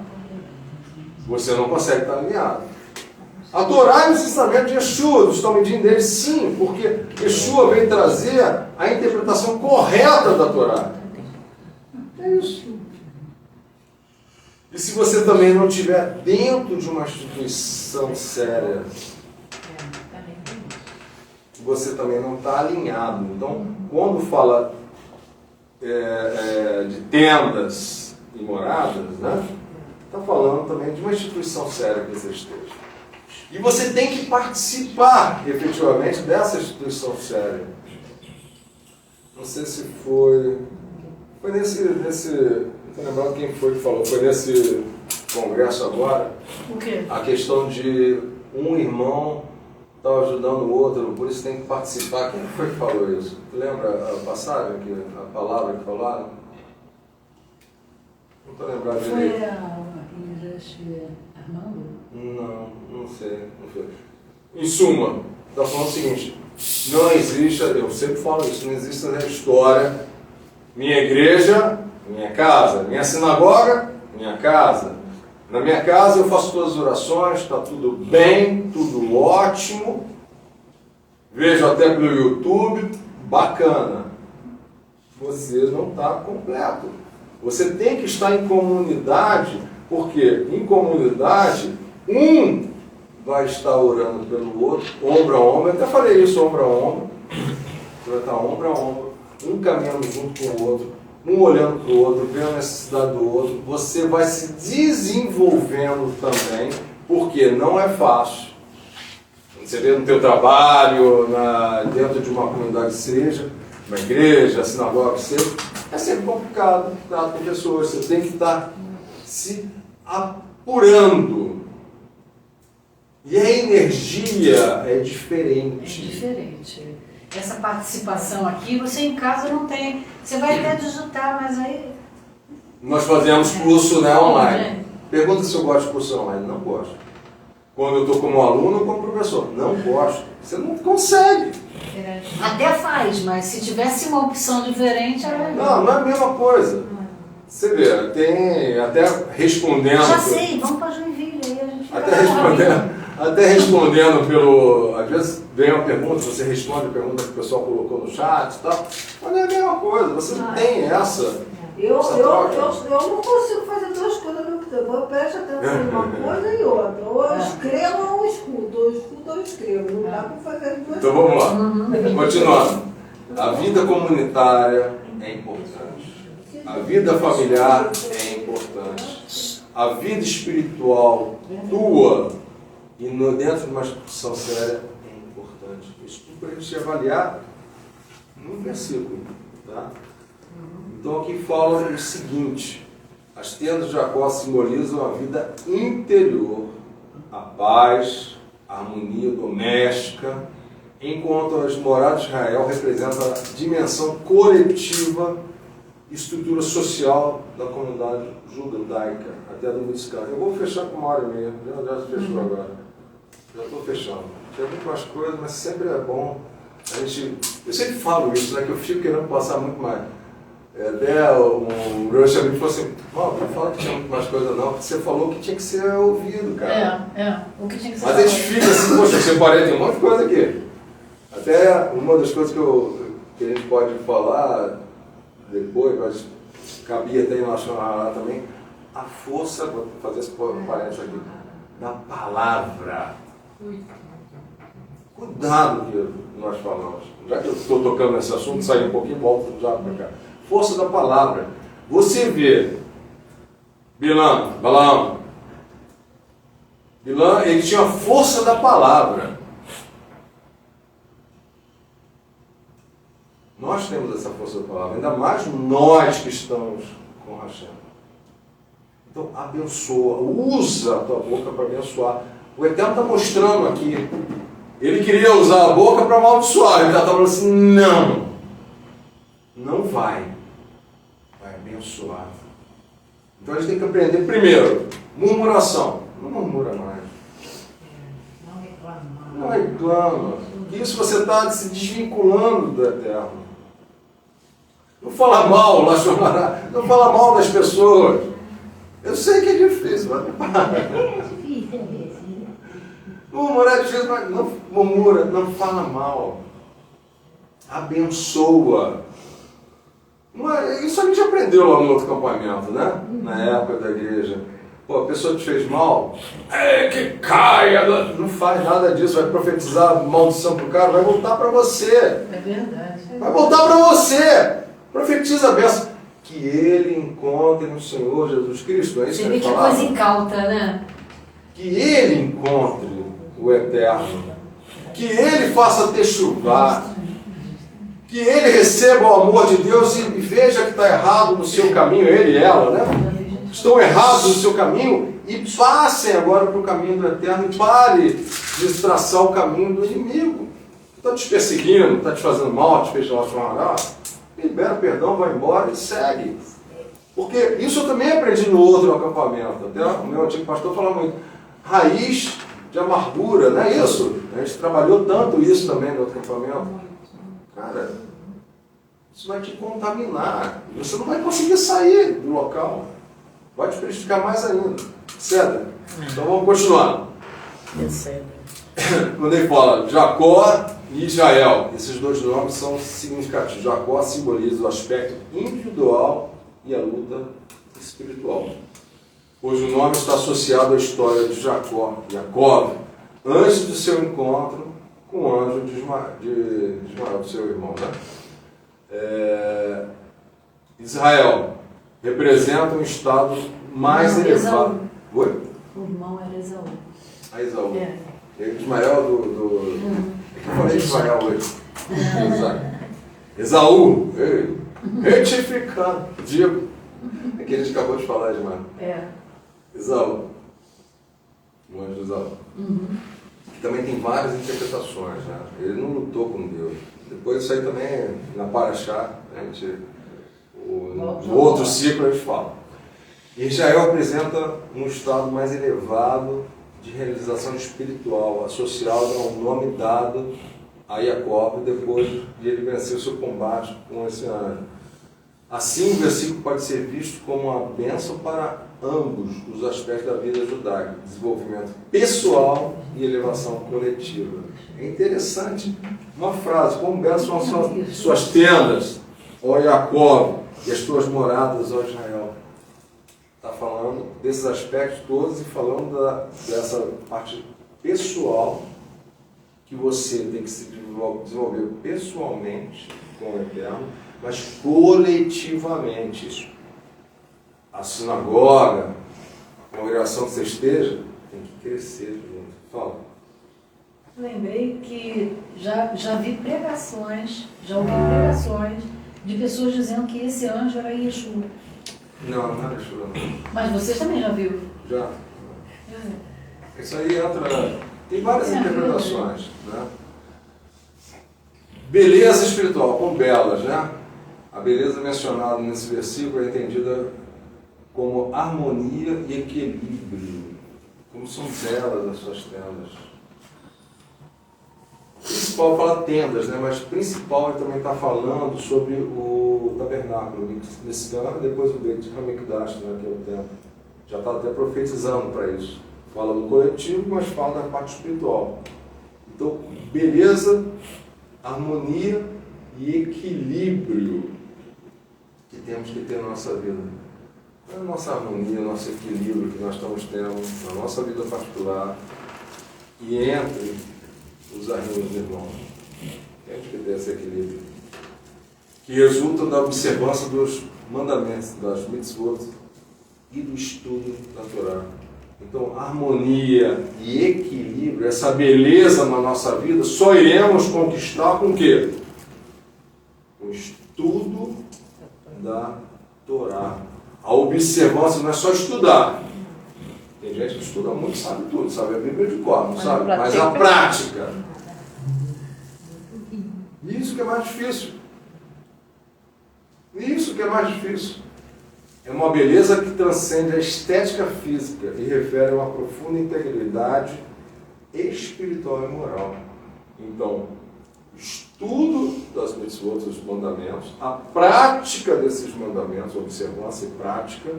você não consegue estar alinhado. A Torá é o ensinamento de Yeshua, dos Talmidim dele, sim, porque Yeshua vem trazer a interpretação correta da Torá. É isso. E se você também não estiver dentro de uma instituição séria, você também não está alinhado. Então, quando fala de tendas e moradas, né, está falando também de uma instituição séria que você esteja. E você tem que participar, efetivamente, dessa instituição séria. Não sei se foi nesse não estou lembrando quem foi que falou, foi nesse congresso agora, O quê? a questão de um irmão estar ajudando o outro, por isso tem que participar. Quem foi que falou isso? Tu lembra a passagem, a palavra que falaram? Não estou lembrando direito. Foi a Inês Armando? Não sei. Em suma, está falando o seguinte: não existe, eu sempre falo isso, não existe essa história, minha igreja, minha casa, minha sinagoga, minha casa. Na minha casa eu faço todas as orações, está tudo bem, tudo ótimo, vejo até pelo YouTube, bacana. Você não está completo. Você tem que estar em comunidade, porque em comunidade, um vai estar orando pelo outro, ombro a ombro. Eu até falei isso, ombro a ombro. Você vai estar ombro a ombro, um caminhando junto com o outro, um olhando para o outro, vendo a necessidade do outro. Você vai se desenvolvendo também, porque não é fácil. Você vê no teu trabalho, dentro de uma comunidade que seja, uma igreja, sinagoga que seja, é sempre complicado tratar com pessoas. Você tem que estar se apurando. E a energia é diferente. É diferente. Essa participação aqui, você em casa não tem. Você vai até digitar, mas aí... Nós fazemos curso, né, online. Pergunta se eu gosto de curso online. Não gosto. Quando eu estou como aluno ou como professor. Não gosto. Você não consegue. Até faz, mas se tivesse uma opção diferente, era melhor. Não é a mesma coisa. Você vê, tem até respondendo... Já sei, vamos para Joinville, aí a gente Até respondendo pelo... Às vezes vem uma pergunta, você responde a pergunta que o pessoal colocou no chat e tal. Mas não é a mesma coisa, você não tem essa... Eu não consigo fazer duas coisas ao mesmo tempo. Eu presto atenção em uma coisa e outra. Ou eu escrevo ou eu escuto. Ou eu escuto ou eu escrevo. Não dá para fazer as duas coisas. Então vamos lá. Continuando. A vida comunitária é importante. A vida familiar é importante. a vida espiritual tua e dentro de uma instituição séria é importante. Isso tudo para a gente avaliar num versículo. Tá? Então aqui fala o seguinte: as tendas de Jacó simbolizam a vida interior, a paz, a harmonia doméstica, enquanto as moradas de Israel representam a dimensão coletiva e estrutura social da comunidade judaica, até do Mexicano. Eu vou fechar com 1h30, já fechou agora. Já estou fechando. Tem muito mais coisas, mas sempre é bom a gente... Eu sempre falo isso, né, que eu fico querendo passar muito mais. Até o meu amigo falou assim: não fala que tinha muito mais coisa não, porque você falou que tinha que ser ouvido, cara. O que tinha que ser Mas a gente fica assim, poxa, eu separei, tem um monte de coisa aqui. Até uma das coisas que a gente pode falar depois, mas cabia até em Lachon também, a força, vou fazer esse parênteses aqui, da palavra. Cuidado que nós falamos. Já que eu estou tocando nesse assunto, sair um pouquinho, volto já para cá. Força da palavra. Você vê Balaão, ele tinha a força da palavra. Nós temos essa força da palavra, ainda mais nós que estamos com Hashem. Então, abençoa, usa a tua boca para abençoar. O Eterno está mostrando aqui. Ele queria usar a boca para amaldiçoar. Ele está falando assim: não vai abençoar. Então a gente tem que aprender primeiro, murmuração. Não murmura mais. Não reclama. Isso você está se desvinculando do Eterno. Não fala mal, não fala mal das pessoas. Eu sei que é difícil, mas murmurar é difícil, mas não murmura, não fala mal. Abençoa. Isso a gente aprendeu lá no outro acampamento, né? Na época da igreja. Pô, a pessoa te fez mal, que caia! Não faz nada disso, vai profetizar maldição pro cara, vai voltar para você. É verdade. Vai voltar para você. Profetiza a bênção. Que ele encontre no Senhor Jesus Cristo. É isso Você que vê ele que falava? coisa incauta, né? Que ele encontre o Eterno. Que ele faça techuvar. Que ele receba o amor de Deus e veja que está errado no seu caminho, ele e ela, né? Estão errados no seu caminho e passem agora para o caminho do Eterno e pare de traçar o caminho do inimigo. Está te perseguindo, está te fazendo mal, te fez relacionar, libera perdão, vai embora e segue. Porque isso eu também aprendi no outro acampamento. Até o meu antigo pastor falava muito. Raiz de amargura, não é isso? A gente trabalhou tanto isso também no outro acampamento. Cara, isso vai te contaminar. Você não vai conseguir sair do local. Vai te prejudicar mais ainda. Cedra. Então vamos continuar. Quando ele fala Jacó e Israel, esses dois nomes são significativos. Jacó simboliza o aspecto individual e a luta espiritual, pois o nome está associado à história de Jacó, antes do seu encontro com o anjo de Ismael, seu irmão. Né? Israel representa um estado mais elevado. Oi? O irmão era Esaú. Esaú. Ismael Eu falei Ismael hoje. Esaú, retificando. Digo. É que a gente acabou de falar, Ismael. Esaú. O anjo de Esaú. Que também tem várias interpretações. Né? Ele não lutou com Deus. Depois isso aí também, na Paraxá, no outro ciclo a gente fala. Israel apresenta um estado mais elevado de realização espiritual, associado ao nome dado a Jacob depois de ele vencer o seu combate com esse anjo. Assim, o versículo pode ser visto como uma bênção para ambos os aspectos da vida judaica, desenvolvimento pessoal e elevação coletiva. É interessante uma frase, como bênção são suas tendas, ó Jacob, e as tuas moradas, ó Israel. Está falando desses aspectos todos e falando dessa parte pessoal que você tem que se desenvolver pessoalmente com o Eterno, mas coletivamente. A sinagoga, congregação que você esteja, tem que crescer junto. Fala. Lembrei que já vi pregações, já ouvi pregações de pessoas dizendo que esse anjo era Yeshua. Não, não é Yeshua, não. Mas vocês também já viram? Já. Isso aí entra... Tem várias interpretações, né? Beleza espiritual, com belas, né? A beleza mencionada nesse versículo é entendida como harmonia e equilíbrio, como são belas as suas tendas. O principal fala tendas, né? Mas principal ele também está falando sobre o tabernáculo nesse ano, depois o Beit Hamikdash, né? Que é o templo. Já está até profetizando para isso. Fala do coletivo, mas fala da parte espiritual. Então, beleza, harmonia e equilíbrio que temos que ter na nossa vida. É a nossa harmonia, o nosso equilíbrio que nós estamos tendo na nossa vida particular e entre os amigos e irmãos. Temos que ter esse equilíbrio. Que resulta da observância dos mandamentos, das mitzvot e do estudo da Torá. Então, harmonia e equilíbrio, essa beleza na nossa vida, só iremos conquistar com o quê? Com o estudo da Torá. A observância não é só estudar. Tem gente que estuda muito, sabe tudo, sabe a Bíblia de cor, não sabe? Mas a prática. Isso que é mais difícil. Isso que é mais difícil. É uma beleza que transcende a estética física e refere a uma profunda integridade espiritual e moral. Então, estudo das mitzvot, dos mandamentos, a prática desses mandamentos, observância e prática,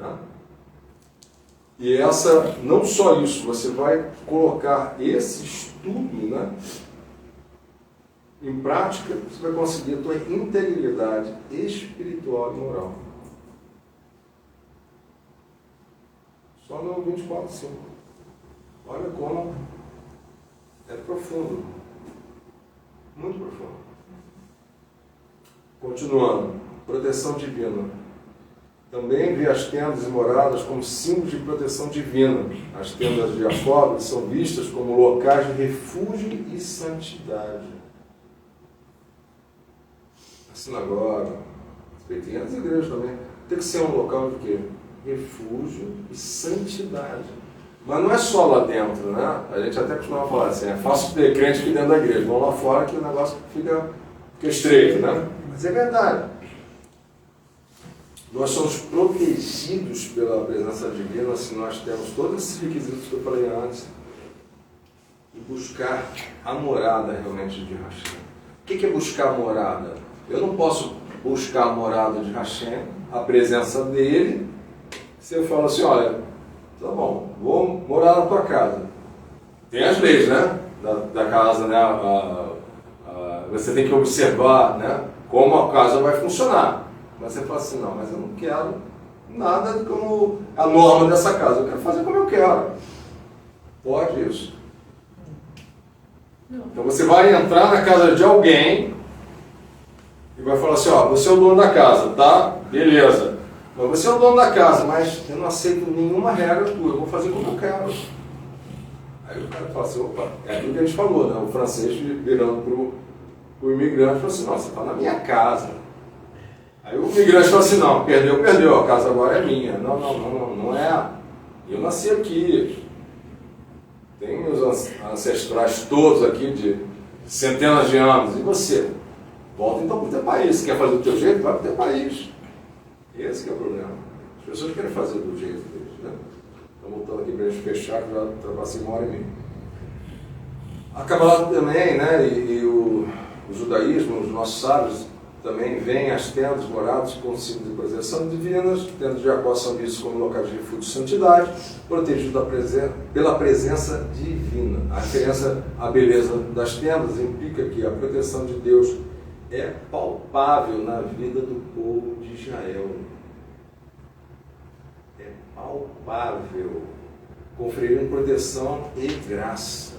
né? E essa, não só isso, você vai colocar esse estudo, né, em prática, você vai conseguir a tua integridade espiritual e moral. Só no 24:5. Olha como é profundo. Muito profundo. Continuando. Proteção divina. Também vi as tendas e moradas como símbolos de proteção divina. As tendas de Jacó são vistas como locais de refúgio e santidade. A sinagoga, tem as igrejas também. Tem que ser um local de quê? Refúgio e santidade. Mas não é só lá dentro, né? A gente até costuma falar assim, é fácil ter crente aqui dentro da igreja, vão lá fora que o negócio fica estreito, né? Mas é verdade. Nós somos protegidos pela presença divina se nós temos todos esses requisitos que eu falei antes e buscar a morada realmente de Hashem. O que é buscar a morada? Eu não posso buscar a morada de Hashem, a presença dele, se eu falo assim, olha, tá bom, vou morar na tua casa. Tem as leis, né? Da casa, né? Você tem que observar, né? Como a casa vai funcionar. Mas você fala assim, não, mas eu não quero nada como a norma dessa casa. Eu quero fazer como eu quero. Pode isso. Então você vai entrar na casa de alguém e vai falar assim, ó, você é o dono da casa, tá? Beleza. Mas você é o dono da casa, mas eu não aceito nenhuma regra tua, eu vou fazer como eu quero. Aí o cara fala assim, opa, é aquilo que a gente falou, né? O francês virando pro imigrante, falou assim, não, você está na minha casa. Aí o imigrante falou assim, não, perdeu, a casa agora é minha. Não é. Eu nasci aqui. Tem os ancestrais todos aqui de centenas de anos. E você? Volta então para o teu país. Se quer fazer do teu jeito, vai para o teu país. Esse que é o problema. As pessoas querem fazer do jeito deles, né? Então, voltando aqui para a gente fechar, que já ultrapassei 1h30. A Kabbalah também, né? E o judaísmo, os nossos sábios, também veem as tendas moradas com símbolo de proteção divinas. Tendas de Jacó são vistos como locais de refúgio e santidade, protegidos pela presença divina. A referência à beleza das tendas implica que a proteção de Deus é palpável na vida do povo de Israel. É palpável, conferindo proteção e graça.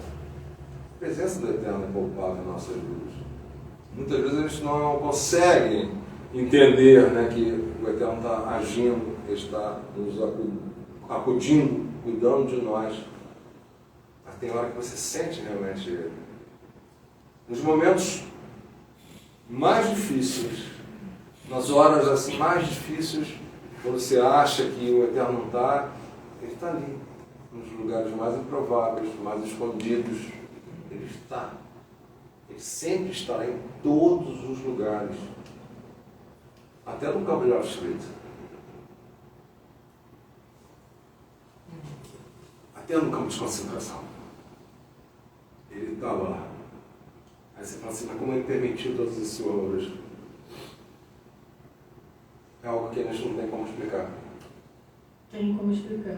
A presença do Eterno é palpável em nossas vidas. Muitas vezes a gente não consegue entender, né, que o Eterno está agindo, ele está nos acudindo, cuidando de nós. Mas tem hora que você sente realmente Ele. Nos momentos mais difíceis, nas horas assim mais difíceis, quando você acha que o Eterno não está, Ele está ali, nos lugares mais improváveis, mais escondidos. Ele está. Ele sempre estará em todos os lugares. Até no campo de Auschwitz. Até no campo de concentração. Ele estava lá. Aí você fala assim, mas como ele permitiu todos esses horrores? É algo que a gente não tem como explicar. Tem como explicar.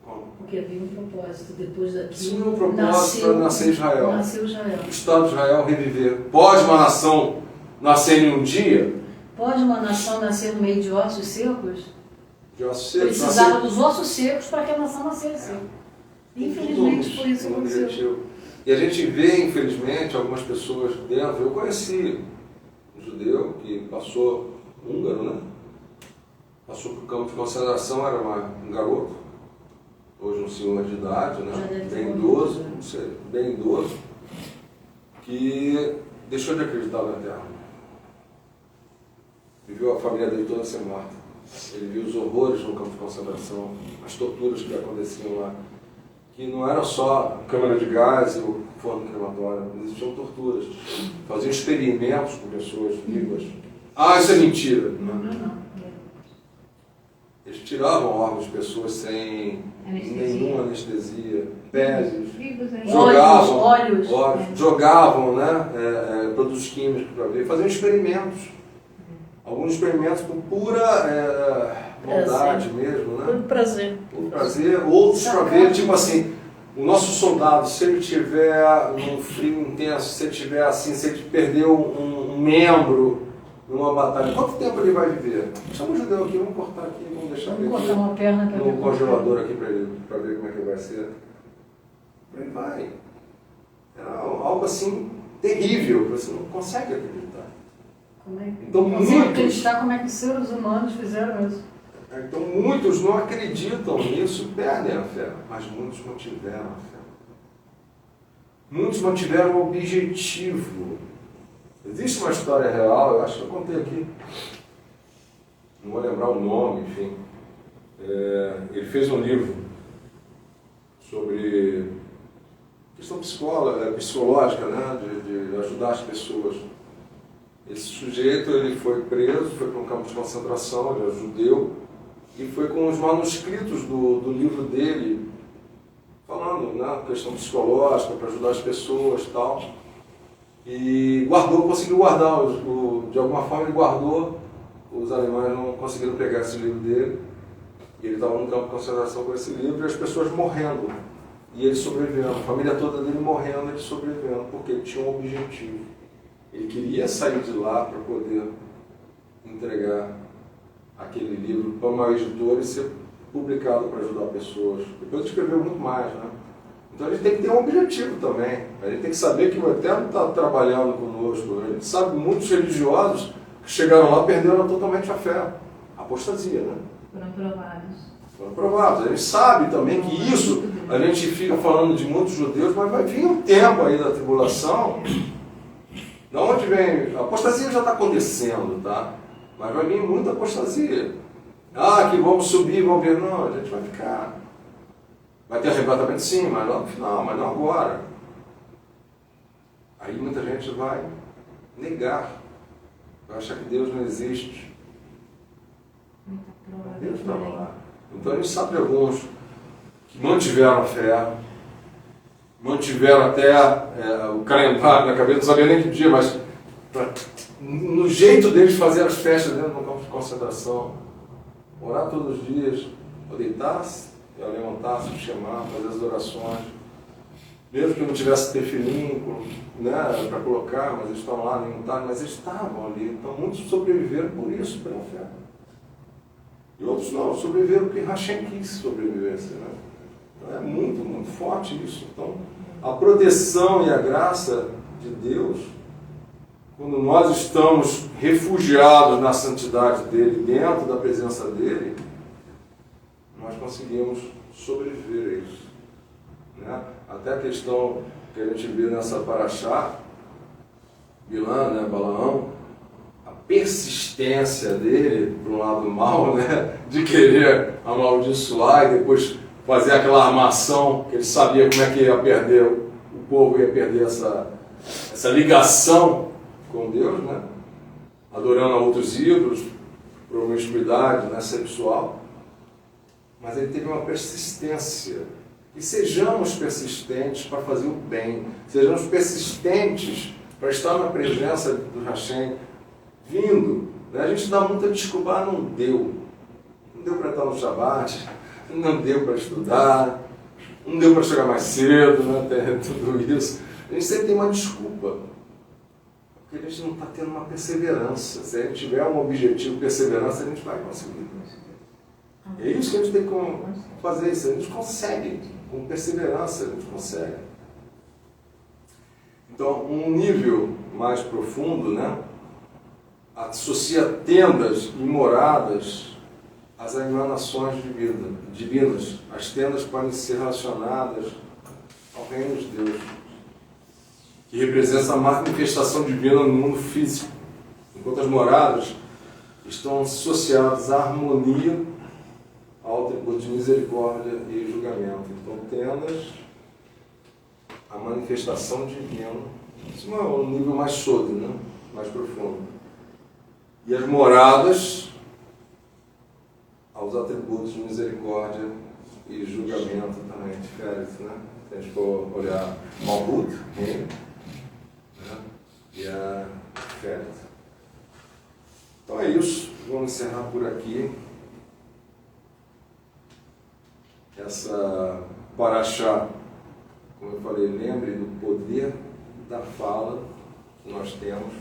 Como? Porque havia um propósito. Depois daquilo, Isso não é um propósito para nascer Israel. Nasceu Israel. O Estado de Israel reviver. Pode uma nação nascer em um dia? Pode uma nação nascer no meio de ossos secos? De ossos secos, Precisava nascer- dos ossos secos para que a nação nascesse. Infelizmente foi isso que Um aconteceu. objetivo. E a gente vê, infelizmente, algumas pessoas dentro. Eu conheci um judeu que passou, húngaro, né? Passou por campo de concentração, era um garoto, hoje um senhor de idade, Já né? deve ter Bem morrido, idoso, né? não sei, bem idoso, que deixou de acreditar na Terra. Viveu a família dele toda ser morta. Ele viu os horrores no campo de concentração, as torturas que aconteciam lá, que não era só câmara de gás ou forno crematório, existiam torturas. Faziam experimentos com pessoas vivas. Ah, isso é mentira! Não. Eles tiravam órgãos de pessoas sem nenhuma anestesia, peles, Vivos ainda. jogavam, Olhos. jogavam, né, produtos químicos para ver, faziam experimentos. Alguns experimentos por pura bondade mesmo, né? Por prazer. Por prazer, outros para ver, tipo assim, o nosso soldado, se ele tiver num frio intenso, se ele tiver assim, se ele perdeu um membro numa batalha, quanto tempo ele vai viver? Chama o judeu aqui, vamos cortar aqui, vamos deixar ele Vamos aqui cortar uma perna para no congelador aqui para ver como é que vai ser. Ele vai. Era algo assim terrível, você não consegue acreditar. Como é que Então, não consigo muitos- acreditar como é que os seres humanos fizeram isso? Então muitos não acreditam nisso, perdem a fé, mas muitos mantiveram a fé. Muitos mantiveram o objetivo. Existe uma história real, eu acho que eu contei aqui, não vou lembrar o nome, enfim. Ele fez um livro sobre questão psicológica, né, de ajudar as pessoas. Esse sujeito ele foi preso, foi para um campo de concentração, ele era judeu, e foi com os manuscritos do livro dele, falando, né, questão psicológica, para ajudar as pessoas e tal. E guardou, conseguiu guardar, de alguma forma ele guardou, os alemães não conseguiram pegar esse livro dele, e ele estava no campo de concentração com esse livro e as pessoas morrendo, e ele sobrevivendo, a família toda dele morrendo, ele sobrevivendo, porque ele tinha um objetivo. Ele queria sair de lá para poder entregar aquele livro para uma editora e ser publicado para ajudar pessoas. Depois ele escreveu muito mais, né? Então a gente tem que ter um objetivo também. A gente tem que saber que o Eterno está trabalhando conosco. A gente sabe muitos religiosos que chegaram lá perderam totalmente a fé. Apostasia, né? Foram provados. Foram provados. A gente sabe também que isso, a gente fica falando de muitos judeus, mas vai vir um tempo aí da tribulação. Da onde vem? A apostasia já está acontecendo, tá? Mas vai vir muita apostasia. Ah, que vamos subir, vamos ver. Não, a gente vai ficar. Vai ter arrebatamento sim, mas não no final, mas não agora. Aí muita gente vai negar. Vai achar que Deus não existe. Deus estava lá. Então a gente sabe de alguns que mantiveram a fé, mantiveram até o calendário na cabeça, não sabia nem que dia, mas no jeito deles fazer as festas dentro do campo de concentração, orar todos os dias, deitar-se, levantar-se, chamar, fazer as orações, mesmo que não tivesse tefilim, né, para colocar, mas eles estavam lá, mas eles estavam ali, então muitos sobreviveram por isso, pela fé. E outros não, sobreviveram porque Hashem quis sobrevivesse, né? Então é muito, muito forte isso. Então, a proteção e a graça de Deus, quando nós estamos refugiados na santidade dele, dentro da presença dele, nós conseguimos sobreviver a isso. Né? Até a questão que a gente vê nessa paraxá, Bilã, né, Balaão, a persistência dele, por um lado mal, né, de querer amaldiçoar e depois fazer aquela armação, que ele sabia como é que ia perder, o povo ia perder essa ligação com Deus, né, adorando a outros ídolos, promiscuidade, né, sexual. Mas ele teve uma persistência. E sejamos persistentes para fazer o bem. Sejamos persistentes para estar na presença do Hashem vindo. Né? A gente dá muita desculpa, não deu. Não deu para estar no Shabbat, não deu para estudar, não deu para chegar mais cedo, né? Tudo isso. A gente sempre tem uma desculpa. Porque a gente não está tendo uma perseverança. Se a gente tiver um objetivo, perseverança, a gente vai conseguir. É isso que a gente tem que fazer, isso. A gente consegue, com perseverança, a gente consegue. Então, um nível mais profundo, né, associa tendas e moradas às emanações divinas. As tendas podem ser relacionadas ao reino de Deus, que representa a manifestação divina no mundo físico, enquanto as moradas estão associadas à harmonia, ao atributo de misericórdia e julgamento. Então, tendas, a manifestação divina, isso é um nível mais sólido, né? Mais profundo. E as moradas, aos atributos de misericórdia e julgamento também, diferente, né? Se a gente for olhar Malhut, né? E a Tiferet. Então é isso, vamos encerrar por aqui. Essa paraxá, como eu falei, lembre do poder da fala que nós temos.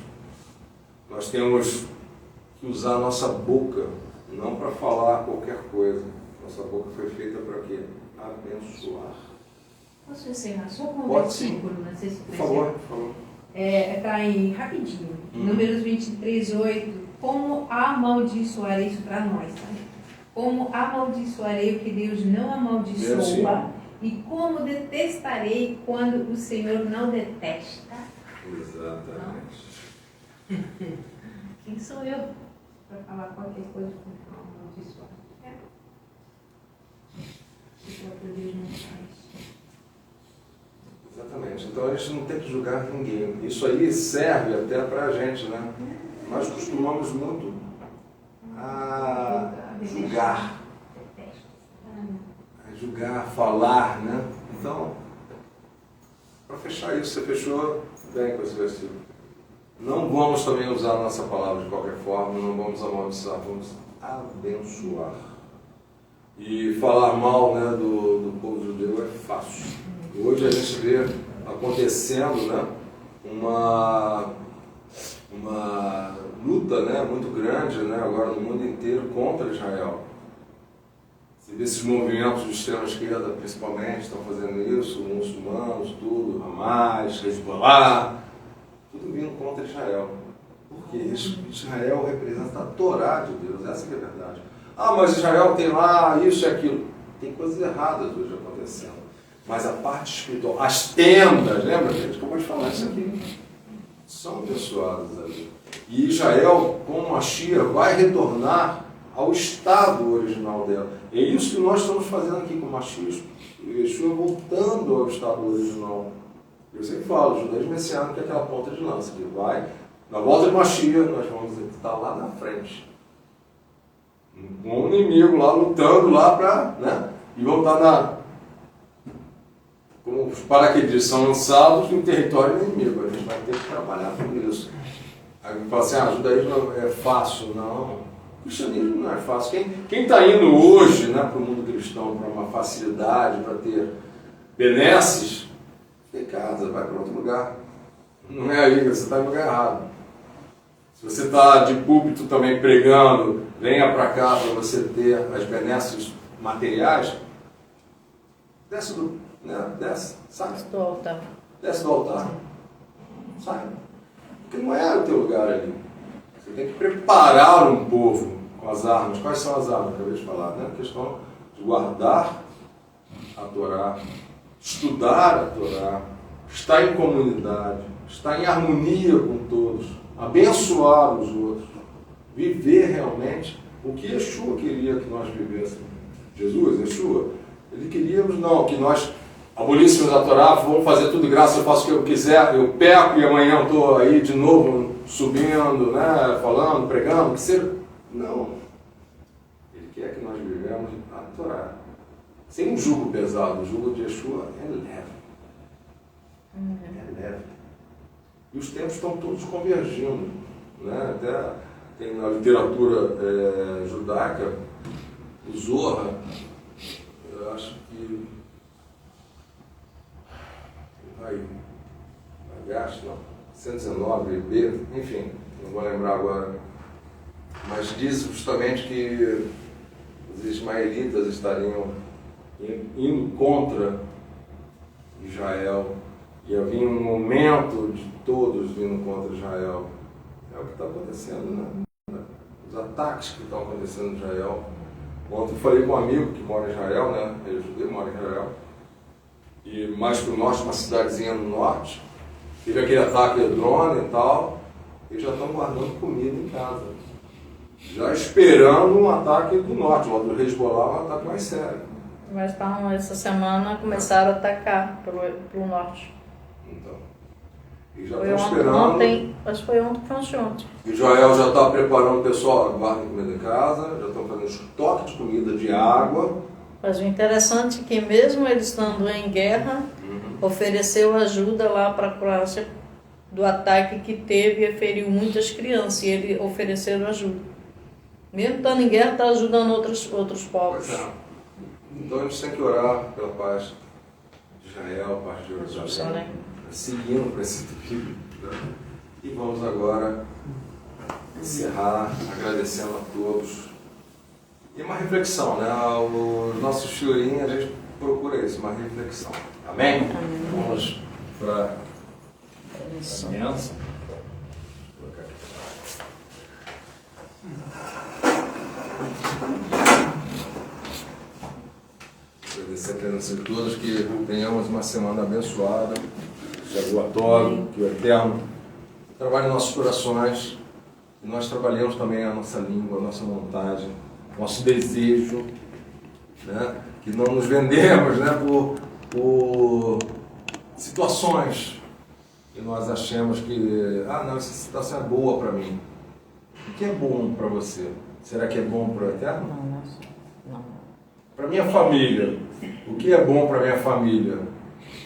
Nós temos que usar a nossa boca, não para falar qualquer coisa. Nossa boca foi feita para quê? Abençoar. Posso encerrar só com um Pode, sim. versículo? Não sei se Por favor, por favor. Está aí rapidinho. Números 23, 8. Como amaldiçoarei isso para nós, tá? Como amaldiçoarei o que Deus não amaldiçoa, e como detestarei quando o Senhor não detesta. Exatamente. Quem sou eu para falar qualquer coisa com amaldiçoar? O próprio Deus não faz. Exatamente. Então a gente não tem que julgar ninguém. Isso aí serve até para a gente, né? Nós costumamos muito a julgar. A julgar, falar, né? Então, para fechar isso, você fechou bem com esse versículo. Não vamos também usar a nossa palavra de qualquer forma, não vamos amaldiçoar, vamos abençoar. E falar mal, né, do povo judeu é fácil. Hoje a gente vê acontecendo, né, uma luta, né, muito grande, né, agora no mundo inteiro contra Israel. Você vê esses movimentos de extrema esquerda, principalmente, estão fazendo isso, muçulmanos, tudo, Hamas, Hezbollah, tudo vindo contra Israel. Porque Israel representa a Torá de Deus, essa que é a verdade. Ah, mas Israel tem lá isso e aquilo. Tem coisas erradas hoje acontecendo. Mas a parte espiritual, as tendas, lembra, gente? Acabou de falar isso aqui. São abençoadas ali. E Israel, com Mashiach, vai retornar ao estado original dela. É isso que nós estamos fazendo aqui com Mashiach. Yeshua voltando ao estado original. Eu sempre falo, o judaísmo messiânico é aquela ponta de lança, que vai, na volta de Mashiach, nós vamos estar lá na frente. Um inimigo lá, lutando lá para, né? E vamos estar como os paraquedistas são lançados em território inimigo. A gente vai ter que trabalhar com isso. Aí fala assim, o judaísmo é fácil. Não, o cristianismo não é fácil. Quem está indo hoje, né, para o mundo cristão, para uma facilidade, para ter benesses, fica em casa, vai para outro lugar. Não é aí, você está em lugar errado. Se você está de púlpito também pregando, venha para cá para você ter as benesses materiais, desce do, né? Desce, sai. Do altar. Desce do altar. Sai. Porque não é o teu lugar ali. Você tem que preparar um povo com as armas. Quais são as armas? Acabei de falar, né? A questão de guardar a Torá, estudar a Torá, estar em comunidade, estar em harmonia com todos, abençoar os outros, viver realmente o que Yeshua queria que nós vivêssemos. Jesus, Yeshua, ele queria não, que nós abolíssemos a Torá, vamos fazer tudo de graça, eu faço o que eu quiser, eu peco e amanhã eu estou aí de novo subindo, né, falando, pregando, que seja. Não. Ele quer que nós vivemos a Torá. Sem um jugo pesado, o jugo de Yeshua é leve. É leve. E os tempos estão todos convergindo. Né? Até tem na literatura judaica, o Zohar, eu acho que Agaste, não, 119b, enfim, não vou lembrar agora, mas diz justamente que os ismaelitas estariam indo contra Israel, e havia um momento de todos vindo contra Israel. É o que está acontecendo, né? Os ataques que estão acontecendo em Israel. Ontem eu falei com um amigo que mora em Israel, né? Ele é judeu, mora em Israel. E mais para o norte, uma cidadezinha no norte, teve aquele ataque de drone e tal, e já estão guardando comida em casa. Já esperando um ataque do norte, o do Hezbollah, um ataque mais sério. Mas essa semana começaram a atacar pelo norte. Então, e já Foi estão esperando. Ontem, acho que foi ontem. Israel já está preparando o pessoal, guardem comida em casa, já estão fazendo estoque de comida, de água. Mas o interessante é que mesmo eles estando em guerra, ofereceu ajuda lá para a Croácia do ataque que teve e feriu muitas crianças, e ele ofereceu ajuda. Mesmo estando em guerra, está ajudando outros povos. Pois é. Então a gente tem que orar pela paz de Israel, paz de Jerusalém, seguindo o princípio bíblico. Né? E vamos agora encerrar agradecendo a todos. E uma reflexão, né? Os nossos shiurim, a gente procura isso, uma reflexão. Amém? Amém. Vamos para a bênção. Agradecer a presença de todos, que tenhamos uma semana abençoada, Shavuot, que o Eterno trabalhe em nossos corações, e nós trabalhemos também a nossa língua, a nossa vontade, nosso desejo, né? Que não nos vendemos, né, por situações que nós achamos que, não, essa situação é boa para mim. O que é bom para você? Será que é bom para o Eterno? Não. Para minha família, o que é bom para minha família?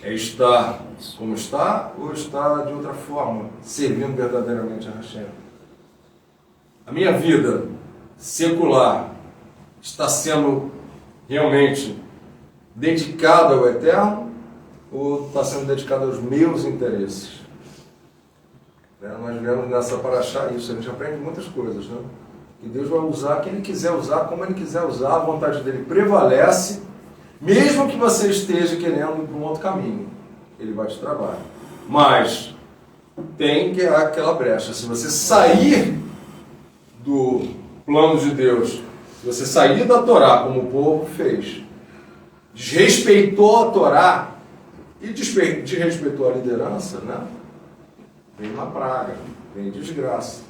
É estar como está ou estar de outra forma, servindo verdadeiramente a Hashem? A minha vida secular está sendo realmente dedicada ao Eterno ou está sendo dedicada aos meus interesses? Nós vemos nessa paraxá isso, a gente aprende muitas coisas, né? Que Deus vai usar quem Ele quiser usar, como Ele quiser usar, a vontade dEle prevalece, mesmo que você esteja querendo ir para um outro caminho, Ele vai te trabalhar. Mas tem que há aquela brecha, se você sair do plano de Deus, se você sair da Torá como o povo fez, desrespeitou a Torá e desrespeitou a liderança, né? Vem uma praga, vem desgraça.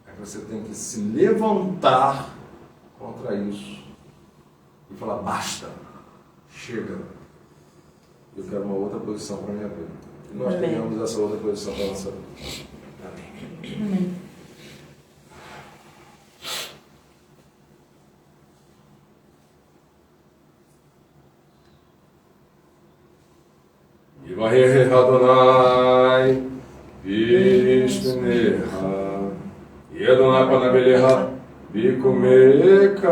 Aí você tem que se levantar contra isso e falar, basta, chega. Eu quero uma outra posição para a minha vida. E nós tenhamos essa outra posição para a nossa vida. Amém. Amém. Yivaher Adonai Vishneha Yedonai Panabeleha Bikumeka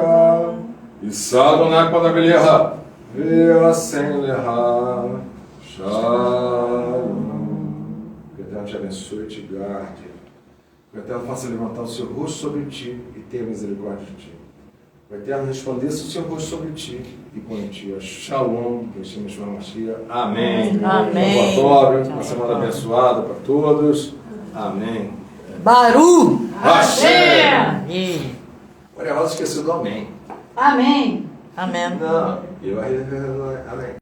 Isadonai Panabeleha Veasen Leha Shalom. Que o Eterno te abençoe e te guarde. Que o Eterno faça levantar o seu rosto sobre ti e tenha misericórdia de ti. O Eterno resplandeça o seu rosto sobre ti e põe em ti a Shalom, que Hashem Yeshua Mashiach. Amém. Amém. Uma semana abençoada para todos. Amém. Baru! Hashem! E... Maria Rosa esqueceu do amém. Amém. Amém. Não. E vai. Amém.